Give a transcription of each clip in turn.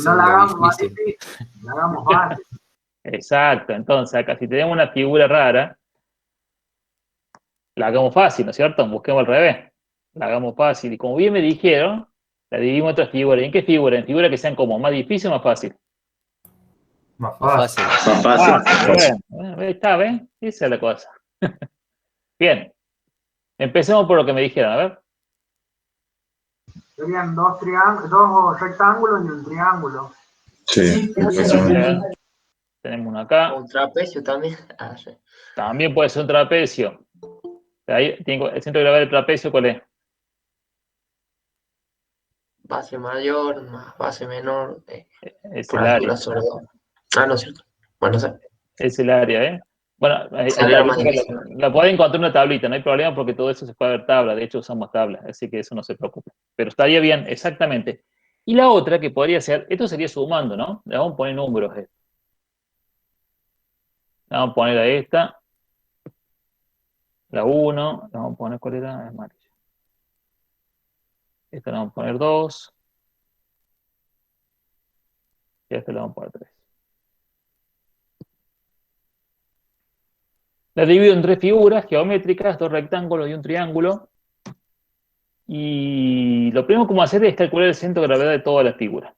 no la hagamos más difícil. difícil, la hagamos fácil. Exacto, entonces acá si tenemos una figura rara, la hagamos fácil, ¿no es cierto? Busquemos al revés. La hagamos fácil. Y como bien me dijeron, la dividimos en otras figuras. ¿Y en qué figura? En figuras que sean como más difícil o más fácil. Más Más fácil. fácil. Más fácil. Fácil, bueno, ahí está, ¿ven? Esa es la cosa. Bien. Empecemos por lo que me dijeron, a ver. Serían dos rectángulos y un triángulo. Sí, Tenemos uno acá. Un trapecio también. Ah, sí. También puede ser un trapecio. Ahí tengo el centro de gravedad del trapecio, ¿cuál es? Base mayor más base menor. Es Por el área. altura sobre dos. Ah, no es cierto. Bueno, no sé. Es el área, ¿eh? Bueno, hay Saliera más tablitas que difícil. la pueden encontrar en una tablita, no hay problema porque todo eso se puede ver tabla, de hecho usamos tabla, así que eso no se preocupe. Pero estaría bien, exactamente. Y la otra que podría ser, esto sería sumando, ¿no? Le vamos a poner números. Le vamos a poner a esta, la 1, le vamos a poner, ¿cuál era? Amarilla. Esta le vamos a poner 2, y a esta le vamos a poner 3. La divido en 3 figuras geométricas, 2 rectángulos y un triángulo. Y lo primero que vamos a hacer es calcular el centro de gravedad de toda la figura.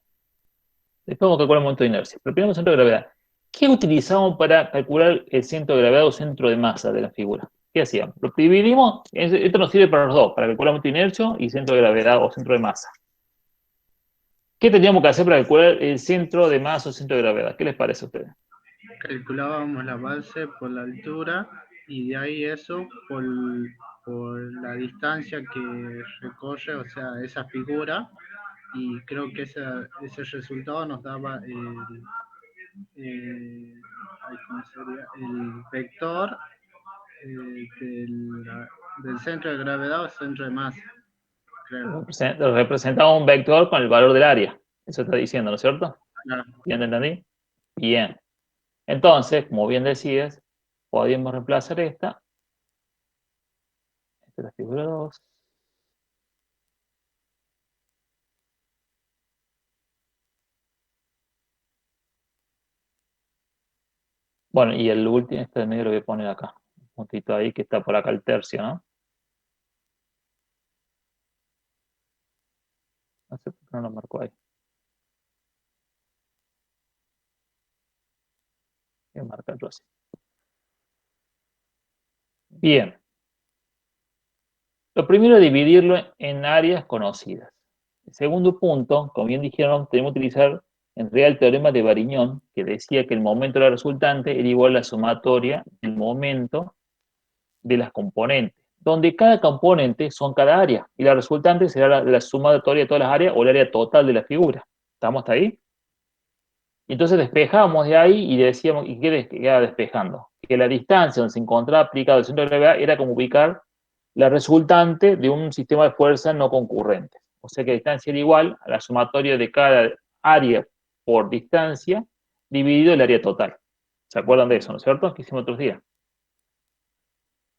Después vamos a calcular el momento de inercia. Pero primero el centro de gravedad. ¿Qué utilizamos para calcular el centro de gravedad o centro de masa de la figura? ¿Qué hacíamos? Lo dividimos, esto nos sirve para los dos, para calcular el momento de inercia y centro de gravedad o centro de masa. ¿Qué tendríamos que hacer para calcular el centro de masa o centro de gravedad? ¿Qué les parece a ustedes? Calculábamos la base por la altura y de ahí eso por la distancia que recorre, o sea, esa figura, y creo que ese resultado nos daba ¿cómo sería? El vector del centro de gravedad o centro de masa, creo. Representamos un vector con el valor del área. Eso está diciendo, ¿no es cierto? Claro. ¿Bien te entendí? Bien. Entonces, como bien decías, podríamos reemplazar esta. Esta es la figura 2. Bueno, y el último, este de medio lo voy a poner acá. Un puntito ahí que está por acá el tercio, ¿no? No sé por qué no lo marco ahí. Voy a marcarlo así. Bien. Lo primero es dividirlo en áreas conocidas. El segundo punto, como bien dijeron, tenemos que utilizar en realidad el teorema de Varignón, que decía que el momento de la resultante era igual a la sumatoria del momento de las componentes, donde cada componente son cada área, y la resultante será la sumatoria de todas las áreas o el área total de la figura. ¿Estamos hasta ahí? Y entonces despejamos de ahí y decíamos, ¿y qué queda despejando? Que la distancia donde se encontraba aplicado el centro de gravedad era como ubicar la resultante de un sistema de fuerzas no concurrentes. O sea que la distancia era igual a la sumatoria de cada área por distancia dividido el área total. ¿Se acuerdan de eso, no es cierto? Que hicimos otros días.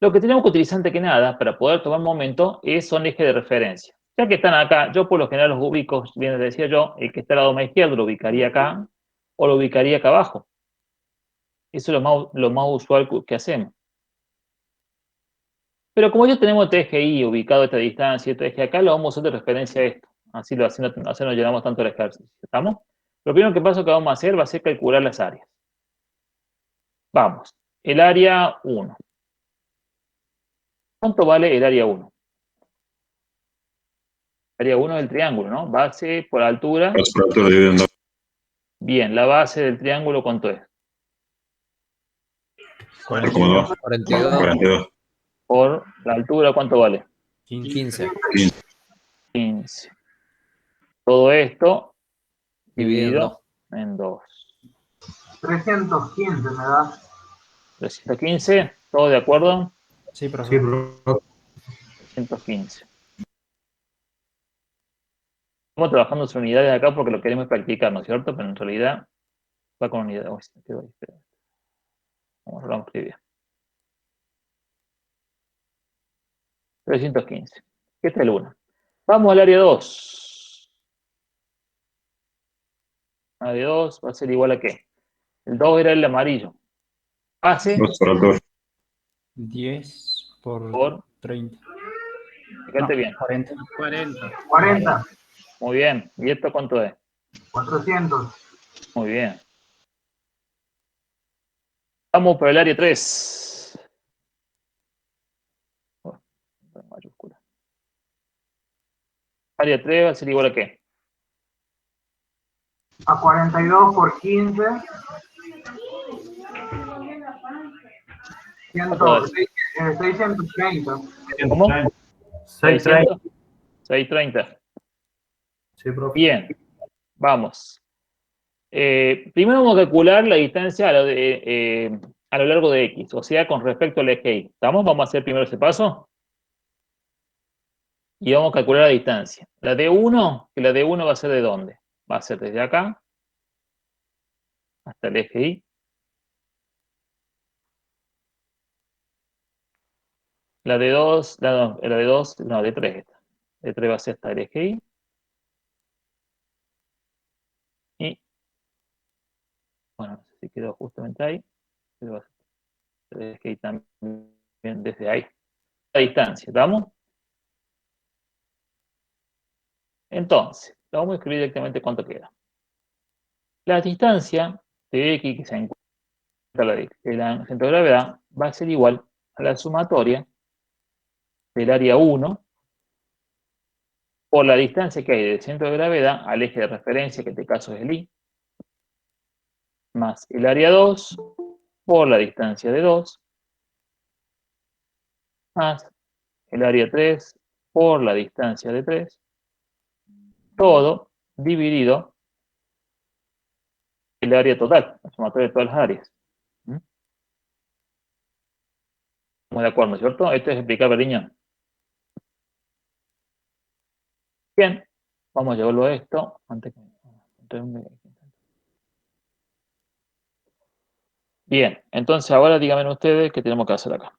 Lo que tenemos que utilizar antes que nada para poder tomar momento son ejes de referencia. Ya que están acá, yo por lo general los ubico, bien les decía yo, el que está al lado más izquierdo lo ubicaría acá o lo ubicaría acá abajo. Eso es lo más usual que hacemos. Pero como ya tenemos este eje Y ubicado a esta distancia y este eje acá, lo vamos a usar de referencia a esto. Así no llenamos tanto el ejercicio. ¿Estamos? Lo primero que vamos a hacer va a ser calcular las áreas. Vamos. El área 1. ¿Cuánto vale el área 1? El área 1 es el triángulo, ¿no? Base por altura. Base por altura dividido en 2. Bien, la base del triángulo, ¿cuánto es? 42. 42. Por la altura, ¿cuánto vale? 15. 15. Todo esto Dividido en 2. 315 me da. 315, ¿todo de acuerdo? Sí, profesor. 315. Estamos trabajando sobre unidades acá porque lo queremos practicar, ¿no es cierto? Pero en realidad va con unidades. Uy, se me quedó ahí, espera. Vamos a escribir. 315. Esta es el 1. Vamos al área 2. A de 2 va a ser igual a ¿qué? El 2 era el amarillo. Base 2 por altura. 10 por por, 30. fíjate No, bien. 40. 40. 40, Muy bien. ¿Y esto cuánto es? 400. Muy bien. Vamos por el área 3. Bueno, en mayúscula. Área 3 va a ser igual a ¿qué? A 42 por 15. ¿Cuánto es? 630. ¿Cómo? 630. 630. Sí, profe. Bien. Vamos. Primero vamos a calcular la distancia a lo largo de X, o sea, con respecto al eje Y. ¿Estamos? Vamos a hacer primero ese paso. Y vamos a calcular la distancia. La de 1, que la de 1 va a ser ¿de dónde? Va a ser desde acá hasta el eje Y. La de 2, la de 2, no, de 3 esta. De 3 va a ser hasta el eje Y. Y, bueno, no sé si quedó justamente ahí, pero va a ser el eje Y también desde ahí. La distancia, ¿estamos? Entonces, vamos a escribir directamente cuánto queda. La distancia de X que se encuentra en el centro de gravedad va a ser igual a la sumatoria del área 1 por la distancia que hay del centro de gravedad al eje de referencia, que en este caso es el Y, más el área 2 por la distancia de 2, más el área 3 por la distancia de 3, todo dividido el área total, la sumatoria de todas las áreas. Estamos de acuerdo, ¿cierto? Esto es explicar Bariñón. Bien, vamos a llevarlo a esto. Bien, entonces ahora díganme ustedes qué tenemos que hacer acá.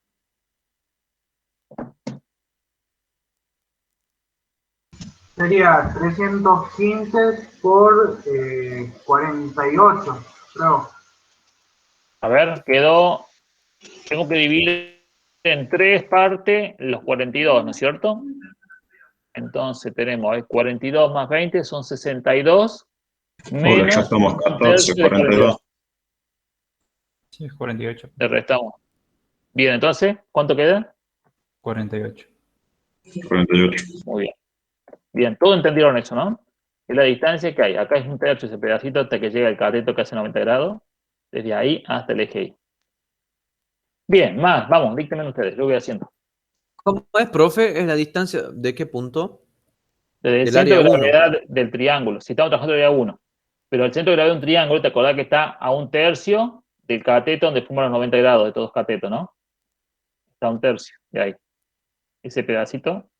Sería 315 por 48, creo. A ver, quedó. Tengo que dividir en 3 partes los 42, ¿no es cierto? Entonces tenemos 42 más 20 son 62, Hola, ya menos estamos un 14, tercio de 42. 42. Sí, es 48. Le restamos. Bien, entonces, ¿cuánto queda? 48. 48. Muy bien. Bien, todos entendieron eso, ¿no? Es la distancia que hay. Acá es un tercio ese pedacito hasta que llega el cateto que hace 90 grados. Desde ahí hasta el eje Y. Bien, más, vamos, díctenme ustedes, yo voy haciendo. ¿Cómo es, profe? ¿Es la distancia de qué punto? Desde el Del centro área de 1. gravedad del triángulo. Si estamos trabajando en el área 1. Pero el centro de gravedad de un triángulo, te acordás que está a un tercio del cateto donde forman los 90 grados de todos los catetos, ¿no? Está a un tercio de ahí. Ese pedacito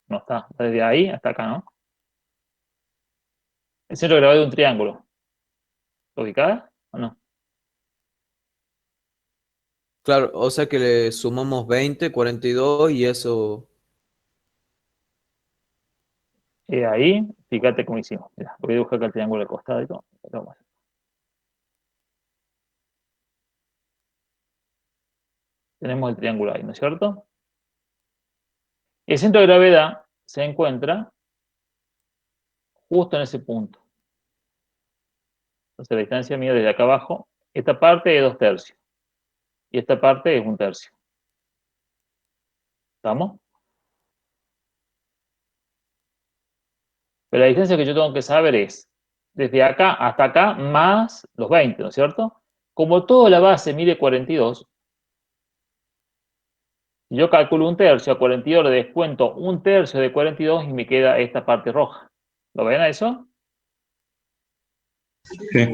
no está. Está desde ahí hasta acá, ¿no? El centro de gravedad de un triángulo. ¿Lo ubicás o no? Claro, o sea que le sumamos 20, 42 y eso. Ahí, fíjate cómo hicimos. Mirá, voy a buscar acá el triángulo de costado y todo. Vamos a hacer. Tenemos el triángulo ahí, ¿no es cierto? El centro de gravedad se encuentra justo en ese punto. Entonces la distancia mía desde acá abajo, esta parte es 2 tercios. Y esta parte es 1 tercio. ¿Estamos? Pero la distancia que yo tengo que saber es desde acá hasta acá más los 20, ¿no es cierto? Como toda la base mide 42, yo calculo 1 tercio, a 42 le descuento 1 tercio de 42 y me queda esta parte roja. ¿Lo ven a eso? Sí.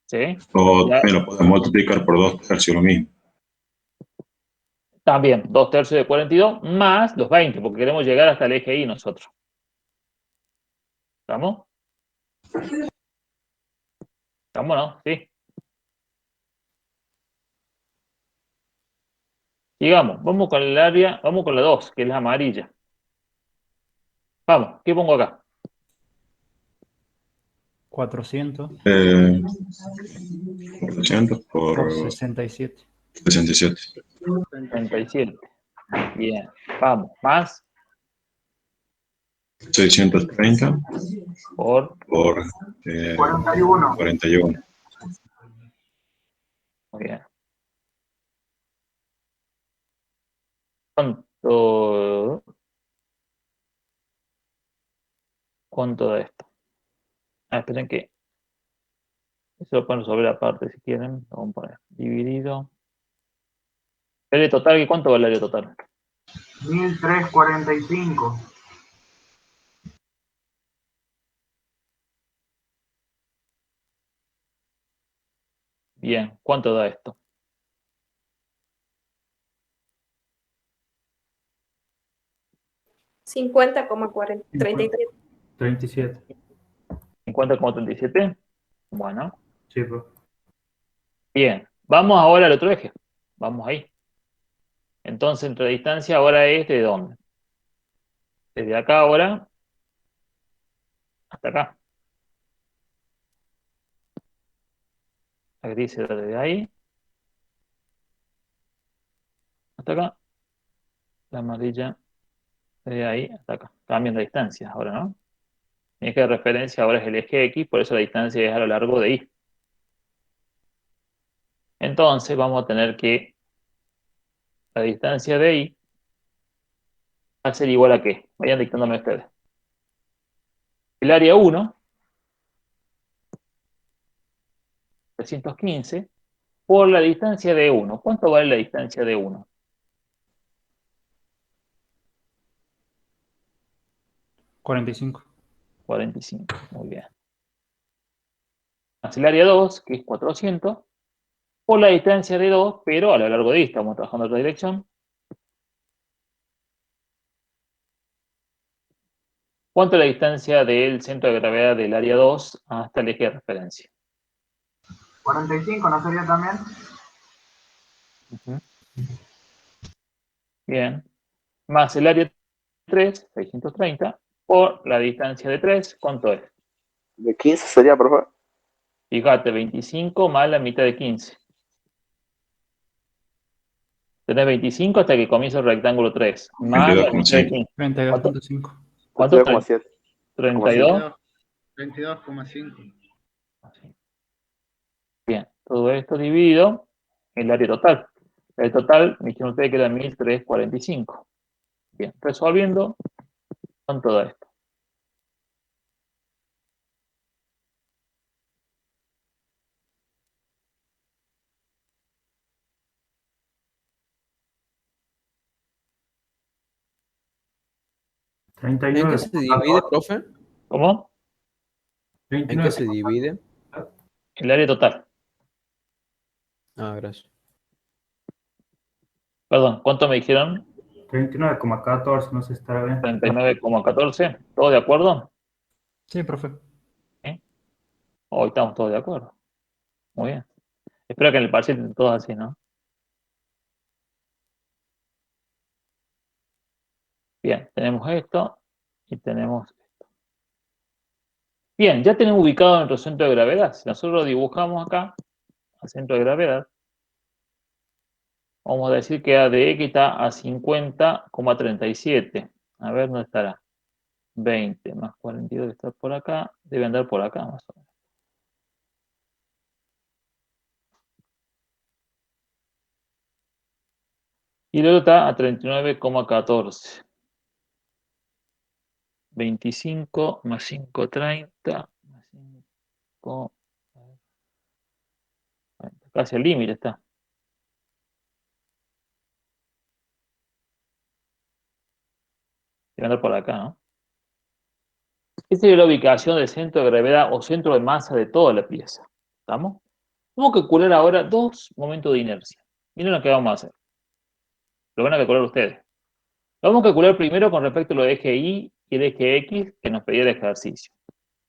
¿Sí? O Ya. también lo podemos multiplicar por 2 tercios, lo mismo. También 2 tercios de 42 más los 20, porque queremos llegar hasta el eje Y nosotros. ¿Estamos? ¿Estamos, no? Sí. Sigamos, vamos con el área, vamos con la 2, que es la amarilla. Vamos, ¿qué pongo acá? 400 400 por por 67. 67. 37. Bien, vamos, más 630 por, por 41. 41. muy bien. ¿Cuánto da esto? Esperen que eso lo pueden resolver aparte si quieren. Lo vamos a poner dividido. El área total, ¿cuánto va el área total? 1345. Bien, ¿cuánto da esto? $50,33. 37. 50,37. Bueno, Sí, profe. bien. Vamos ahora al otro eje. Vamos ahí. Entonces, entre distancia ahora es ¿de dónde? Desde acá ahora hasta acá. La gris era desde ahí hasta acá. La amarilla desde ahí hasta acá. Cambian la distancia ahora, ¿no? Mi eje de referencia ahora es el eje X, por eso la distancia es a lo largo de Y. Entonces vamos a tener que la distancia de Y va a ser igual a ¿qué? Vayan dictándome ustedes. El área 1, 315, por la distancia de 1. ¿Cuánto vale la distancia de 1? 45. 45, muy bien. Más el área 2, que es 400, por la distancia de 2, pero a lo largo de Y, estamos trabajando en otra dirección. ¿Cuánto es la distancia del centro de gravedad del área 2 hasta el eje de referencia? 45, ¿no sería también? Bien. Más el área 3, 630, por la distancia de 3, ¿cuánto es? ¿De 15 sería, profe? Fíjate, 25 más la mitad de 15. Tenés 25 hasta que comienza el rectángulo 3, más la mitad de 15. 32.5. ¿Cuánto? 32,7. 32. 22,5. Bien, todo esto dividido en el área total. El total, me dijeron ustedes que era 1345. Bien, resolviendo con todo esto. ¿En qué 39. se divide, profe? ¿Cómo? ¿En qué se divide? El área total. Ah, gracias. Perdón, ¿cuánto me dijeron? 39,14, no sé si estará bien. 39,14. ¿Todos de acuerdo? Sí, profe. ¿Sí? Hoy estamos todos de acuerdo. Muy bien. Espero que en el parcial estén todos así, ¿no? Bien, tenemos esto y tenemos esto. Bien, ya tenemos ubicado nuestro centro de gravedad. Si nosotros dibujamos acá el centro de gravedad, vamos a decir que ADE que está a 50,37. A ver, ¿dónde estará? 20 más 42 que está por acá. Debe andar por acá, más o menos. Y luego está a 39,14. 25 más 5, 30. Más 5, casi al límite está. Debe andar por acá, ¿no? Esta es la ubicación del centro de gravedad o centro de masa de toda la pieza. ¿Estamos? Vamos a calcular ahora dos momentos de inercia. Miren lo que vamos a hacer. Lo van a calcular ustedes. Lo vamos a calcular primero con respecto a los eje Y y el eje X que nos pedía el ejercicio.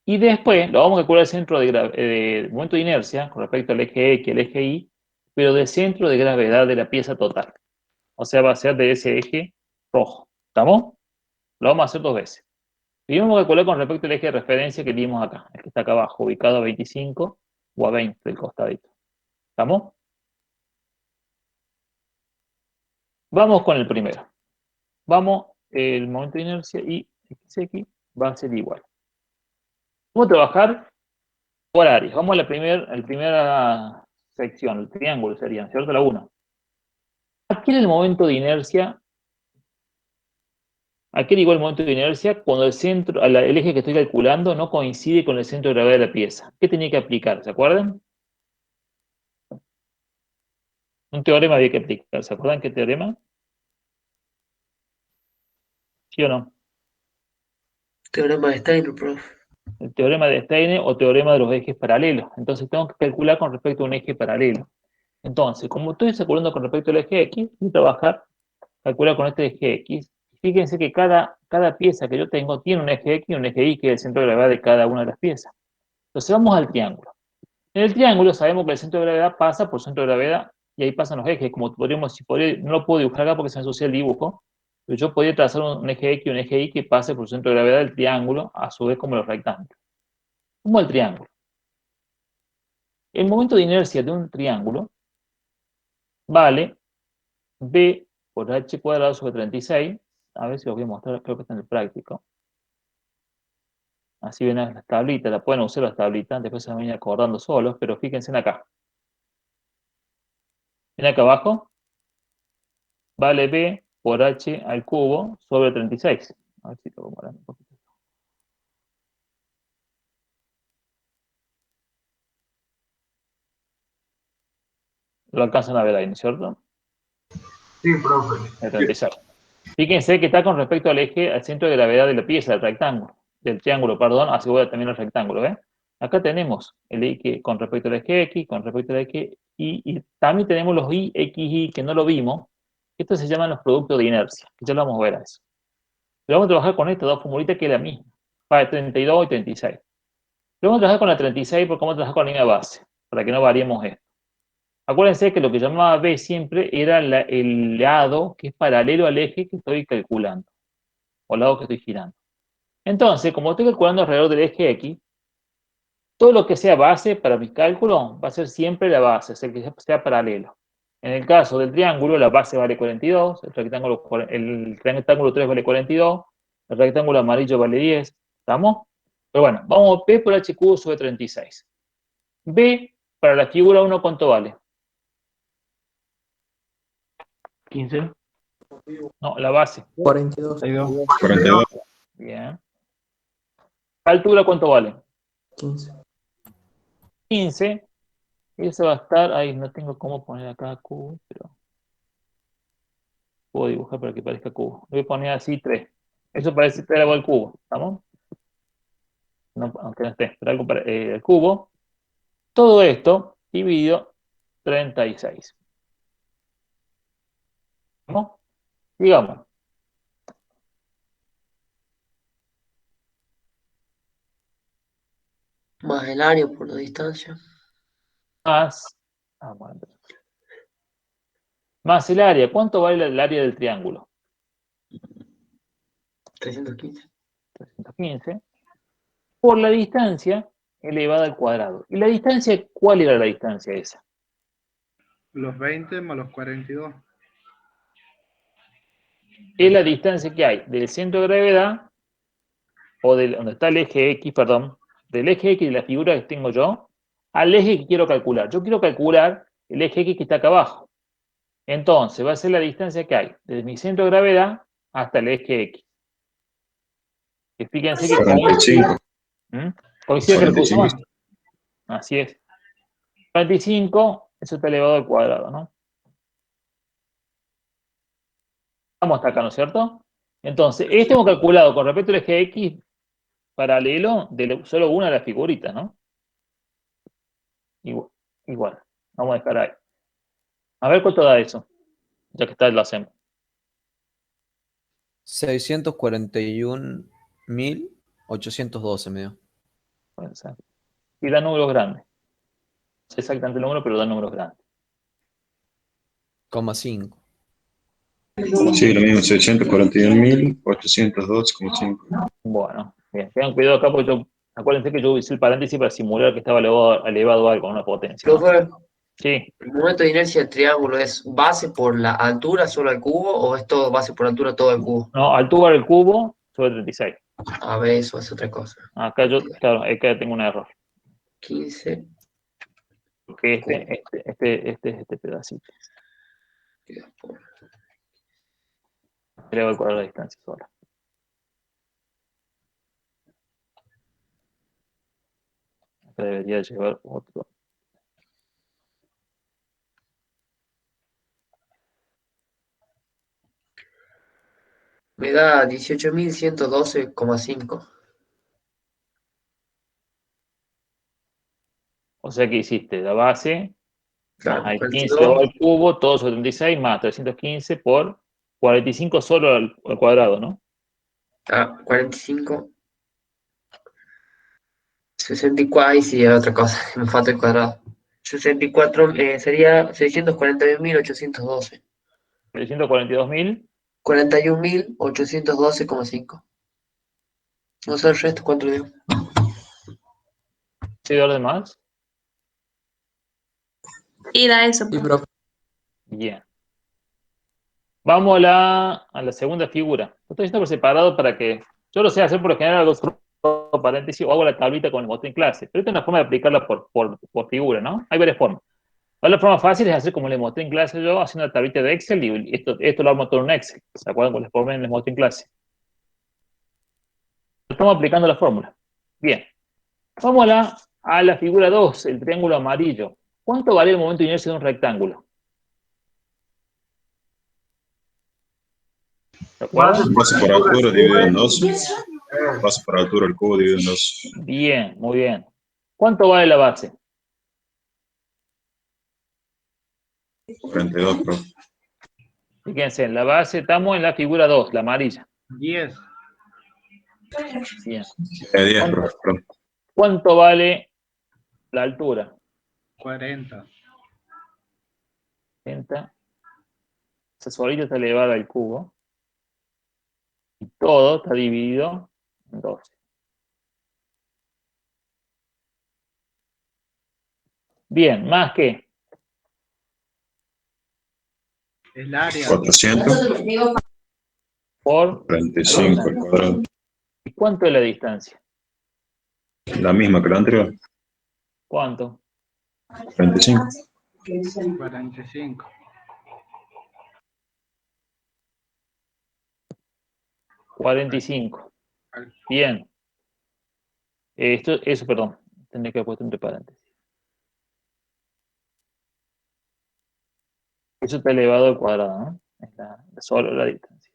Y después lo vamos a calcular el centro de momento de inercia con respecto al eje X y el eje Y, pero del centro de gravedad de la pieza total. O sea, va a ser de ese eje rojo. ¿Estamos? Lo vamos a hacer dos veces. Y vamos a calcular con respecto al eje de referencia que dimos acá, el que está acá abajo, ubicado a 25 o a 20 del costadito. ¿Estamos? Vamos con el primero. Vamos, el momento de inercia y xx va a ser igual. Vamos a trabajar por áreas. Vamos a la primera sección, el triángulo sería, ¿cierto? La 1. Aquí en el momento de inercia, aquí digo el momento de inercia cuando el centro, el eje que estoy calculando no coincide con el centro de gravedad de la pieza. ¿Qué tenía que aplicar? ¿Se acuerdan? Un teorema había que aplicar. ¿Se acuerdan qué teorema? ¿Sí o no? Teorema de Steiner, profe. El teorema de Steiner o teorema de los ejes paralelos. Entonces tengo que calcular con respecto a un eje paralelo. Entonces, como estoy calculando con respecto al eje X, voy a trabajar, calcular con este eje X. Fíjense que cada pieza que yo tengo tiene un eje X y un eje Y, que es el centro de gravedad de cada una de las piezas. Entonces vamos al triángulo. En el triángulo sabemos que el centro de gravedad pasa por el centro de gravedad y ahí pasan los ejes. Como podríamos, no lo puedo dibujar acá porque se me ensucia el dibujo, pero yo podría trazar un eje X y un eje Y que pase por el centro de gravedad del triángulo, a su vez como los rectángulos. Como el triángulo. El momento de inercia de un triángulo vale B por H cuadrado sobre 36. A ver si os voy a mostrar, creo que está en el práctico. Así ven las tablitas, la pueden usar las tablitas, después se van a ir acordando solos, pero fíjense en acá. Ven acá abajo, vale B por H al cubo sobre 36. A ver si lo pongo un poquito. Lo alcanzan a ver ahí, ¿no es cierto? Sí, profe. El 36. Fíjense que está con respecto al eje, al centro de gravedad de la pieza, del rectángulo, del triángulo, perdón, así voy también el rectángulo, ¿ven? Acá tenemos el eje con respecto al eje X, con respecto al eje Y, y también tenemos los Y, X, Y, que no lo vimos. Estos se llaman los productos de inercia, que ya lo vamos a ver a eso. Pero vamos a trabajar con estas dos formulitas que es la misma, para 32 y 36. Pero vamos a trabajar con la 36 porque vamos a trabajar con la línea base, para que no variemos esto. Acuérdense que lo que llamaba B siempre era el lado que es paralelo al eje que estoy calculando, o el lado que estoy girando. Entonces, como estoy calculando alrededor del eje X, todo lo que sea base para mi cálculo va a ser siempre la base, es el que sea paralelo. En el caso del triángulo, la base vale 42, el rectángulo 3 vale 42, el rectángulo amarillo vale 10, ¿estamos? Pero bueno, vamos a B por H cubo sobre 36. B, para la figura 1, ¿cuánto vale? 15. No, la base. 42. 42. Bien. ¿Altura cuánto vale? 15. 15. Eso va a estar, ahí no tengo cómo poner acá cubo, pero puedo dibujar para que parezca cubo. Lo voy a poner así 3. Eso parece estar igual al cubo, ¿estamos? No, aunque no esté, pero algo para, el cubo. Todo esto dividido 36. ¿No? Digamos. Más el área por la distancia. Más el área. ¿Cuánto vale el área del triángulo? 315. 315. Por la distancia elevada al cuadrado. ¿Y la distancia, cuál era la distancia esa? Los 20 más los 42. Es la distancia que hay del centro de gravedad, o donde está el eje X, perdón, del eje X de la figura que tengo yo, al eje que quiero calcular. Yo quiero calcular el eje X que está acá abajo. Entonces, va a ser la distancia que hay desde mi centro de gravedad hasta el eje X. Y fíjense que 45. coincide que lo puso 45. más. Así es. 45, eso está elevado al cuadrado, ¿no? Vamos hasta acá, ¿no es cierto? Entonces, esto hemos calculado con respecto al eje X paralelo de solo una de las figuritas, ¿no? Igual. Vamos a dejar ahí. A ver cuánto da eso. Ya que está, lo hacemos. 641.812 me dio. Y da números grandes. No sé exactamente el número, pero da números grandes. 0,5. Sí, lo mismo, 641.802,5. Bueno, bien. Tengan cuidado acá porque acuérdense que yo hice el paréntesis para simular que estaba elevado algo, una potencia, ¿no? Profe, Sí, ¿el momento de inercia del triángulo es base por la altura solo al cubo o es todo base por altura todo el cubo? no, altura del cubo sobre 36. A ver, eso es otra cosa. Acá yo, claro, acá tengo un error. 15. Porque este pedacito. Queda por- Eleva al cuadrado de distancia sola. Acá debería llevar otro. Me da 18.112,5. O sea que hiciste la base Claro, más el 15 elevado 42. al cubo, todo sobre 36 más 315 por 45 solo al cuadrado, ¿no? 45. 64, ahí sí es otra cosa, me falta el cuadrado. 64 sería 641.812. 342.000. 41.812,5. No sé el resto, ¿cuánto digo? ¿Sí de orden más? Y da eso. Sí, profe. Bien. Vamos a la segunda figura. Lo estoy haciendo por separado para que yo lo sé hacer por lo general, hago solo paréntesis o hago la tablita con el mostré en clase. Pero esta es una forma de aplicarla por figura, ¿no? Hay varias formas. La forma fácil es hacer como le mostré en clase yo, haciendo la tablita de Excel y esto lo armo todo en Excel. ¿Se acuerdan cuando les formé les mostré en clase? Estamos aplicando la fórmula. Bien. Vamos a la figura 2, el triángulo amarillo. ¿Cuánto vale el momento de inercia de un rectángulo? ¿Se acuerdan? Base por altura dividido en 2. Base por altura el cubo dividido en 2. Bien, muy bien. ¿Cuánto vale la base? 42, profe. Fíjense, en la base estamos en la figura 2, la amarilla. 10. Bien. 10, profe. ¿Cuánto vale la altura? 40. 30. Esa solita está elevada al cubo. Y todo está dividido en 12. Bien, ¿más qué? El área. 435 Por. al cuadrado. ¿Y cuánto es la distancia? La misma que la anterior. ¿Cuánto? 45. 45. 45. Bien. Eso, perdón. Tendría que haber puesto entre paréntesis. Eso está elevado al cuadrado, ¿no? Es solo la distancia.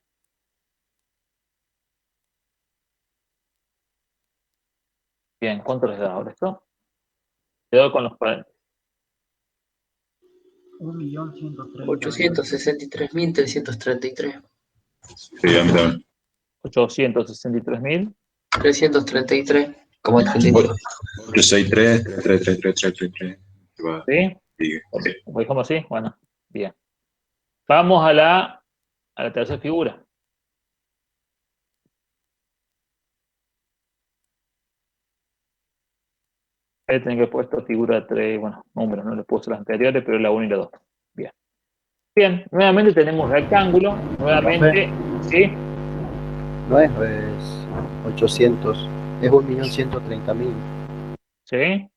Bien, ¿cuánto les da ahora esto? Quedó con los paréntesis. 863.333. Sí, a mí también. 863.000. 333,33. 863, 333, 333. ¿Sí? Sigue. ¿Lo dejamos así? Bueno, bien. Vamos a la tercera figura. Ahí tienen que haber puesto figura 3, bueno, números, no les puse las anteriores, pero la 1 y la 2. Bien. Bien, nuevamente tenemos rectángulo, nuevamente, ¿sí? No es 800, es 1.130.000. ¿Sí?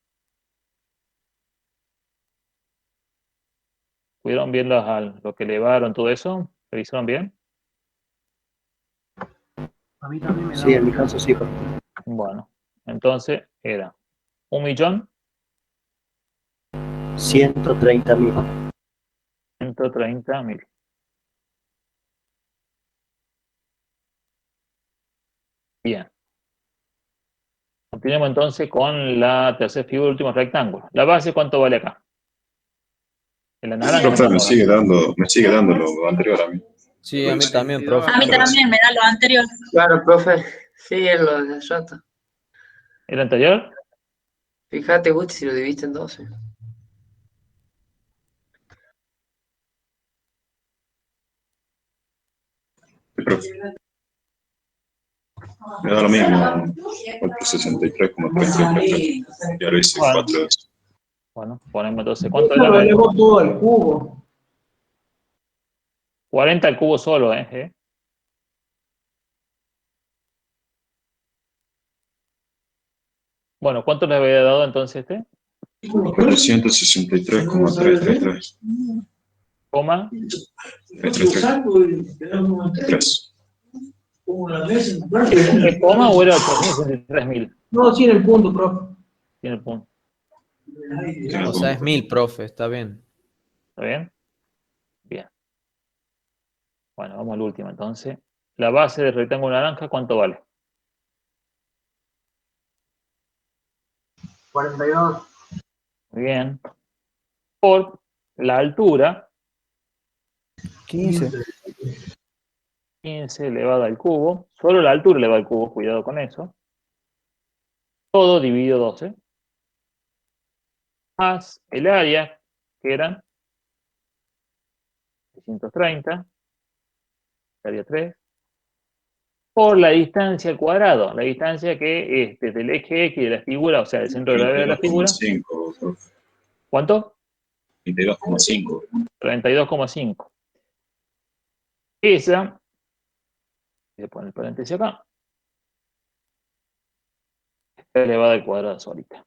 ¿Pudieron ver lo que elevaron, todo eso? ¿Revisaron bien? A mí también me da Sí, en mi caso sí, profe. Bueno, entonces era 1.130.000. 130.000. 130.000. Bien. Continuemos entonces con la tercera figura, último rectángulo. ¿La base cuánto vale acá? En la naranja. Profe, me sigue dando lo anterior a mí. Sí, a mí también, profe. A mí también me da lo anterior. Claro, profe. Sí, es lo de rato. ¿El anterior? Fíjate, Gusti, si lo dividiste en 12. Profe. Me da lo mismo, porque 63,33. Ya lo hice Bueno. 4 veces. Bueno, ponemos entonces, ¿cuánto Se lo era? elevó todo al cubo. 40 al cubo solo, ¿eh? Bueno, ¿cuánto le había dado entonces este? 463,333. Coma. 333. ¿Es coma o era 863.000? No, sí, en el punto, profe. Tiene el punto. O sea, es 1000, profe, está bien. ¿Está bien? Bien. Bueno, vamos al último entonces. La base del rectángulo naranja, ¿cuánto vale? 42. Muy bien. Por la altura, 15. 15 elevado al cubo. Solo la altura elevada al cubo, cuidado con eso. Todo dividido 12. Más el área, que eran 630. Área 3. Por la distancia al cuadrado. La distancia que es desde el eje X de la figura, o sea, del centro de gravedad de la figura. 32,5, profe. ¿Cuánto? 32,5. 32,5. Esa, voy a poner el paréntesis acá, está elevada al cuadrado solita.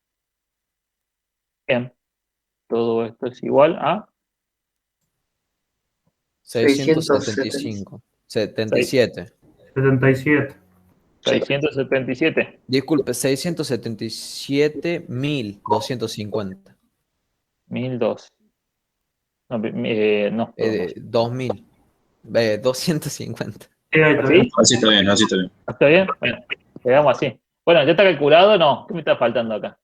Bien, todo esto es igual a 675. 77. 77. 677. Disculpe, 677.250. 1002. No, no. 2000. 250. Sí, ahí está bien. ¿Así? Así está bien, así está bien. ¿Está bien? Bueno, quedamos así. Bueno, ¿ya está calculado o no? ¿Qué me está faltando acá?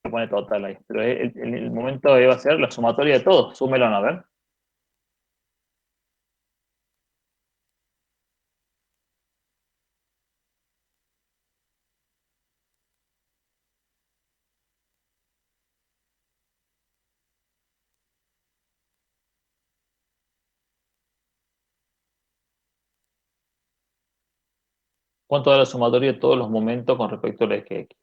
Se pone total ahí. Pero el momento va a ser la sumatoria de todos. Súmelo, ¿no? A ver. ¿Cuánto da la sumatoria de todos los momentos con respecto al eje X?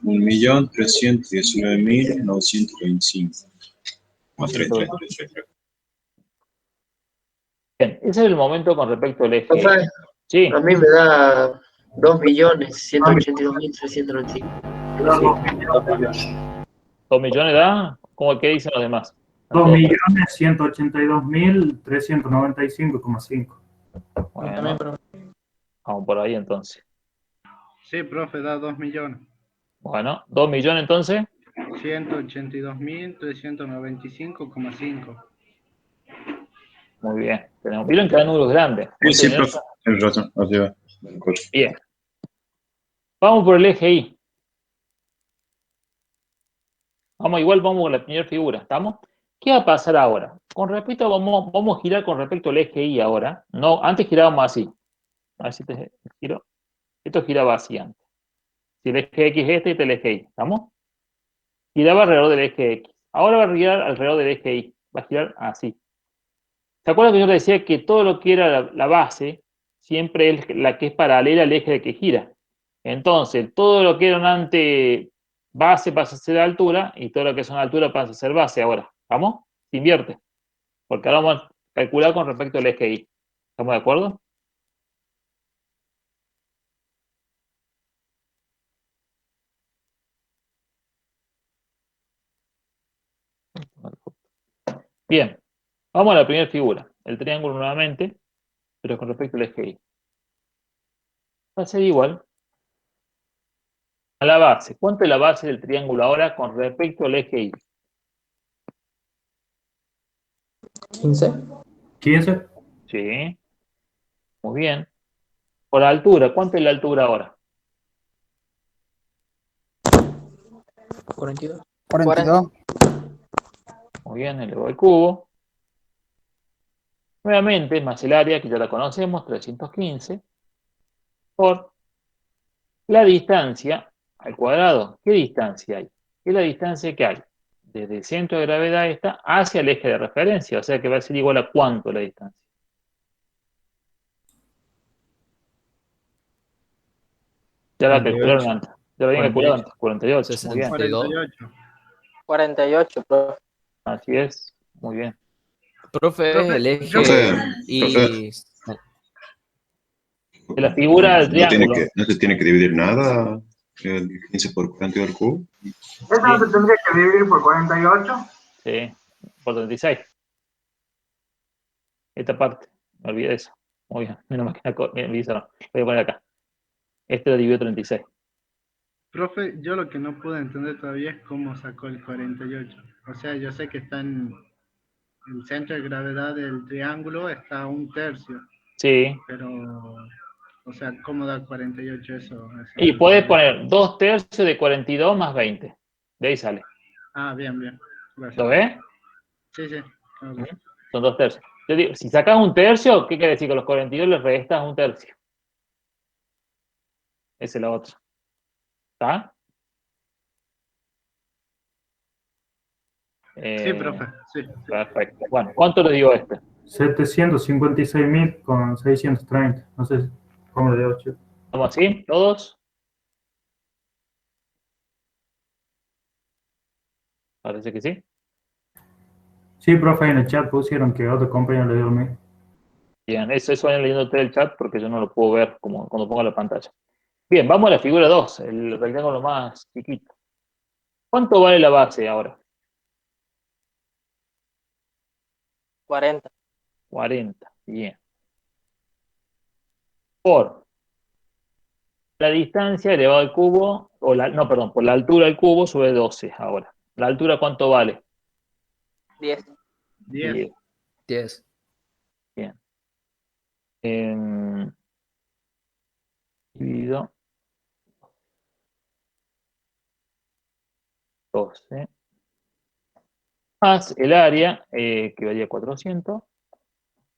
1.319.925. Más 333. Bien, ese es el momento con respecto al eje X. Profe, Sí. a mí me da 2.182.395. 2 millones da. ¿Cómo que dicen los demás? 2.182.395,5. Bueno, vamos por ahí entonces. Sí, profe, da 2 millones. Bueno, 2 millones entonces. 182.395,5. Muy bien. ¿Vieron que dan números grandes? Sí, profe. Tienes razón. Así va. Bien. Vamos por el eje Y. Vamos con la primera figura. ¿Estamos? ¿Qué va a pasar ahora? Con respecto, vamos a girar con respecto al eje Y ahora. No, antes girábamos así. A ver si te giro. Esto giraba así antes. Si el eje X es este el eje Y. ¿Estamos? Giraba alrededor del eje X. Ahora va a girar alrededor del eje Y. Va a girar así. ¿Se acuerdan que yo les decía que todo lo que era la base siempre es la que es paralela al eje de que gira? Entonces, todo lo que era un base pasa a ser altura y todo lo que es una altura pasa a ser base ahora. ¿Vamos? Se invierte. Porque ahora vamos a calcular con respecto al eje Y. ¿Estamos de acuerdo? Bien. Vamos a la primera figura. El triángulo nuevamente, pero con respecto al eje Y. Va a ser igual a la base. ¿Cuánto es la base del triángulo ahora con respecto al eje Y? 15. 15. Sí. Muy bien. Por altura, ¿cuánto es la altura ahora? 42. 42. Muy bien, elevado al cubo. Nuevamente, más el área, que ya la conocemos, 315, por la distancia al cuadrado. ¿Qué distancia hay? ¿Qué es la distancia que hay desde el centro de gravedad esta hacia el eje de referencia? O sea que va a ser igual a ¿cuánto la distancia? Ya la 48. calcularon antes. Ya la habían calculado antes. 48. Muy bien. 48. 48, profe. Así es. Muy bien. Profe, es Profe, el eje Profe, y... De la figura del triángulo. no se tiene que dividir nada el 15 por 42 al cubo. ¿Eso no se tendría que dividir por 48? Sí, por 36. Esta parte. Me olvidé de eso. Muy bien. Menos mal que me olvidé eso, no. Voy a poner acá. Este lo dividió 36. Profe, yo lo que no pude entender todavía es cómo sacó el 48. O sea, yo sé que está en el centro de gravedad del triángulo, está a 1/3. Sí. Pero, o sea, ¿cómo da 48 eso? Y puedes poner 2/3 de 42 más 20. De ahí sale. Ah, bien, bien. Gracias. ¿Lo ves? Sí, sí. Okay. Son 2/3. Yo digo, si sacas 1/3, ¿qué quiere decir? Que a los 42 le restas 1/3. Esa es la otra. ¿Está? Sí, profe. Sí. Perfecto. Bueno, ¿cuánto le dio este? 756.000 con 630. No sé cómo le dio, chico. ¿Estamos así? ¿Todos? Parece que sí. Sí, profe, en el chat pusieron que otro compañero le dio lo mismo. Bien, eso vayan leyendo ustedes el chat porque yo no lo puedo ver como cuando pongo la pantalla. Bien, vamos a la figura 2, el rectángulo más chiquito. ¿Cuánto vale la base ahora? 40. 40, bien. Por la distancia elevado al cubo, por la altura al cubo sube 12 ahora. ¿La altura cuánto vale? 10. 10. 10. Bien. Dividido 12. Más el área, que valía 400,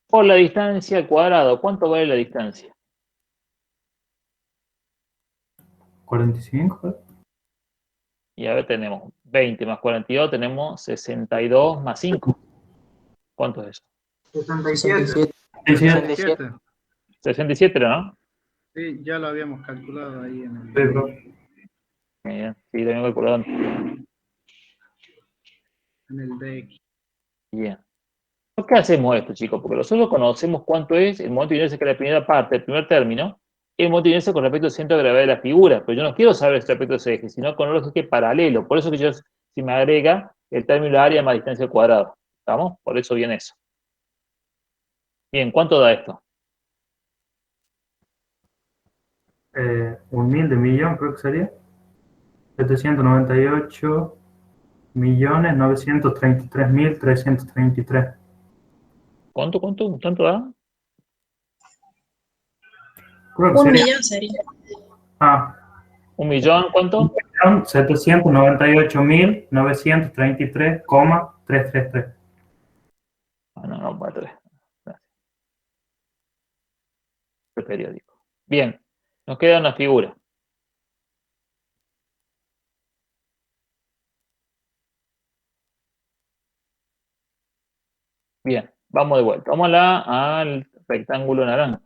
por la distancia al cuadrado. ¿Cuánto vale la distancia? 45. Y a ver, tenemos 20 más 42, tenemos 62 más 5. ¿Cuánto es eso? 67. 67. 67, ¿no? Sí, ya lo habíamos calculado ahí en el... Sí, profe. Bien, sí, lo habíamos calculado antes. En el DX. Bien. ¿Por qué hacemos esto, chicos? Porque nosotros conocemos cuánto es el momento de inercia, que es la primera parte, el primer término, y el momento de inercia con respecto al centro de gravedad de la figura. Pero yo no quiero saber respecto a ese eje, sino con el eje paralelo. Por eso que si me agrega el término de área más distancia al cuadrado. ¿Estamos? Por eso viene eso. Bien, ¿cuánto da esto? 1.000 de millón, creo que sería. 798.933.333. ¿Cuánto? ¿Cuánto da? Creo que 1 sería. millón sería. ¿1 millón cuánto? 1.798.933,333. No, para 3. Gracias. El periódico. Bien, nos queda una figura. Bien, vamos de vuelta. Vamos al rectángulo naranja.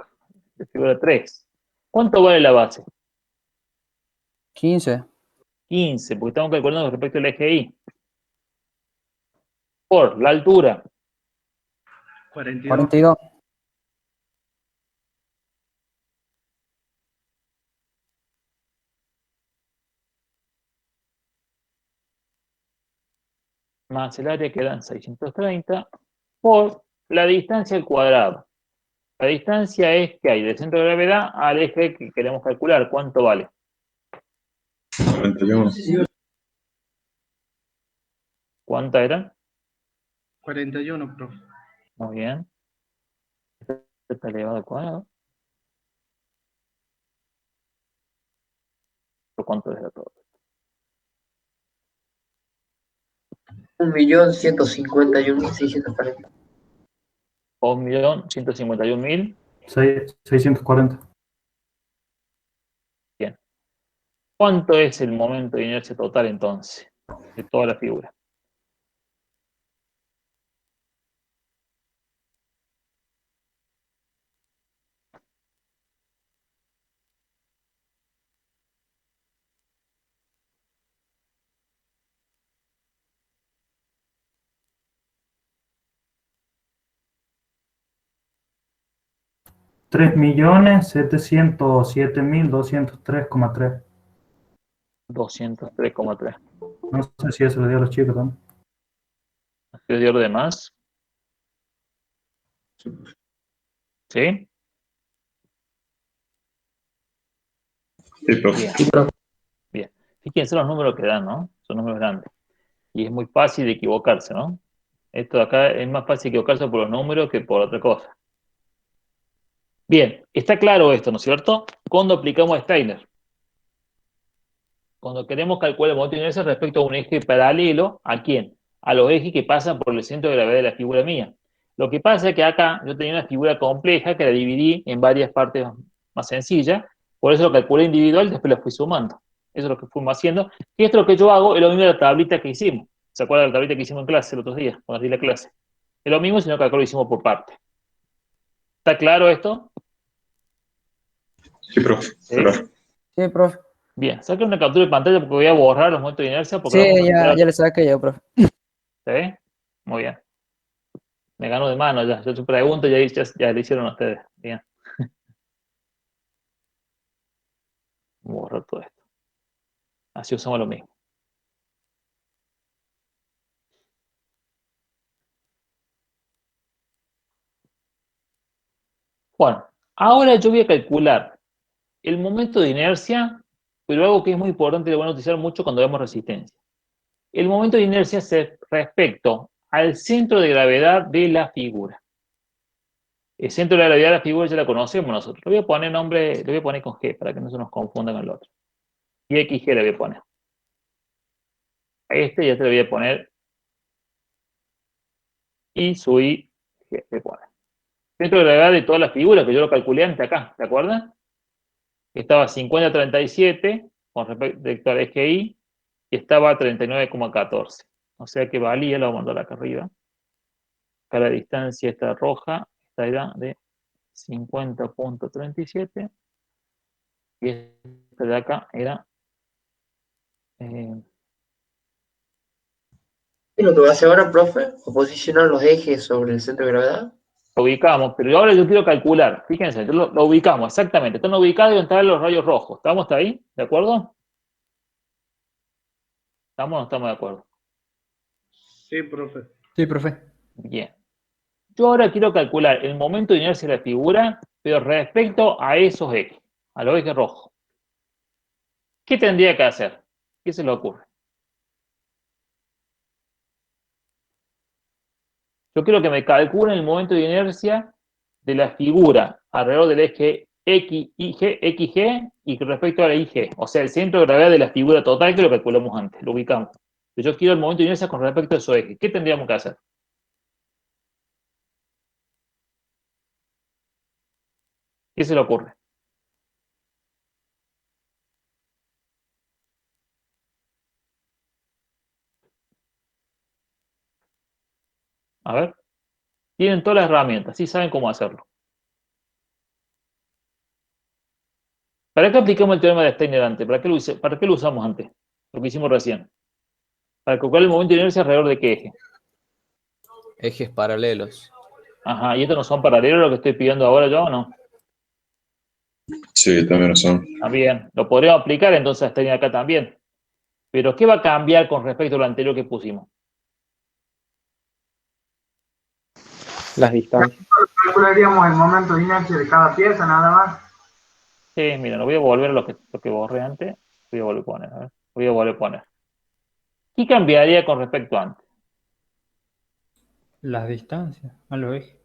De figura 3. ¿Cuánto vale la base? 15. 15, porque estamos calculando respecto al eje Y. Por la altura. 42. Más el área quedan 630 por la distancia al cuadrado. La distancia es que hay del centro de gravedad al eje que queremos calcular. ¿Cuánto vale? 41. ¿Cuánta eran? 41, profe. Muy bien. Esto está elevado al cuadrado. ¿Cuánto es de todo? 1.151.640. 1.151.000. 640. Bien. ¿Cuánto es el momento de inercia total entonces? De toda la figura. Tres millones 707.203,3. 203,3. No sé si eso lo dio a los chicos también. ¿Qué dio lo demás? ¿Sí? Sí, profe. Bien. Bien. Fíjense los números que dan, ¿no? Son números grandes. Y es muy fácil de equivocarse, ¿no? Esto de acá es más fácil equivocarse por los números que por otra cosa. Bien, está claro esto, ¿no es cierto? Cuando aplicamos a Steiner. Cuando queremos calcular el momento de inercia respecto a un eje paralelo, ¿a quién? A los ejes que pasan por el centro de gravedad de la figura mía. Lo que pasa es que acá yo tenía una figura compleja que la dividí en varias partes más sencillas, por eso lo calculé individual y después la fui sumando. Eso es lo que fuimos haciendo. Y esto lo que yo hago es lo mismo de la tablita que hicimos. ¿Se acuerdan de la tablita que hicimos en clase el otro día, cuando di la clase? Es lo mismo, sino que acá lo hicimos por parte. ¿Está claro esto? Sí, profe. ¿Sí? Claro. Sí, profe. Bien, saca una captura de pantalla porque voy a borrar los momentos de inercia. Porque Sí, vamos a ya, calcular. ya le saqué yo, profe. ¿Sí? Muy bien. Me gano de mano ya. Yo te pregunto y ya le hicieron ustedes. Bien. Voy a borrar todo esto. Así usamos lo mismo. Bueno, ahora yo voy a calcular el momento de inercia, pero algo que es muy importante y lo van a utilizar mucho cuando vemos resistencia. El momento de inercia es respecto al centro de gravedad de la figura. El centro de gravedad de la figura ya la conocemos nosotros. Le voy a poner nombre, le voy a poner con G para que no se nos confunda con el otro. Y XG le voy a poner. A este ya te le voy a poner I su I, G, le voy a poner. Centro de gravedad de todas las figuras, que yo lo calculé antes acá, ¿te acuerdas? Estaba 50,37 con respecto al eje Y, y estaba 39,14. O sea que valía, lo vamos a mandar acá arriba. Acá la distancia está roja, esta era de 50,37. Y esta de acá era... ¿Es lo que va a hacer ahora, profe? ¿O posicionar los ejes sobre el centro de gravedad? Lo ubicamos, pero ahora yo quiero calcular. Fíjense, lo ubicamos exactamente. Están ubicados donde están los rayos rojos. ¿Estamos hasta ahí? ¿De acuerdo? ¿Estamos o no estamos de acuerdo? Sí, profe. Sí, profe. Bien. Yo ahora quiero calcular el momento de inercia de la figura, pero respecto a esos ejes, a los ejes rojos. ¿Qué tendría que hacer? ¿Qué se le ocurre? Yo quiero que me calculen el momento de inercia de la figura alrededor del eje XG y respecto a la IG. O sea, el centro de gravedad de la figura total que lo calculamos antes, lo ubicamos. Pero yo quiero el momento de inercia con respecto a esos ejes. ¿Qué tendríamos que hacer? ¿Qué se le ocurre? A ver. Tienen todas las herramientas, sí saben cómo hacerlo. ¿Para qué aplicamos el teorema de Steiner antes? ¿Para qué lo usamos antes? Lo que hicimos recién. Para calcular el momento de inercia alrededor de qué eje. Ejes paralelos. Ajá, ¿y estos no son paralelos a lo que estoy pidiendo ahora yo o no? Sí, también lo son. Ah, bien, lo podríamos aplicar entonces a Steiner acá también. Pero ¿qué va a cambiar con respecto a lo anterior que pusimos? Las distancias. Calcularíamos el momento de inercia de cada pieza nada más. Sí, mira, lo voy a volver a lo que borré antes. Voy a volver a poner, a ver. Voy a volver a poner. ¿Qué cambiaría con respecto a antes? Las distancias a los ejes.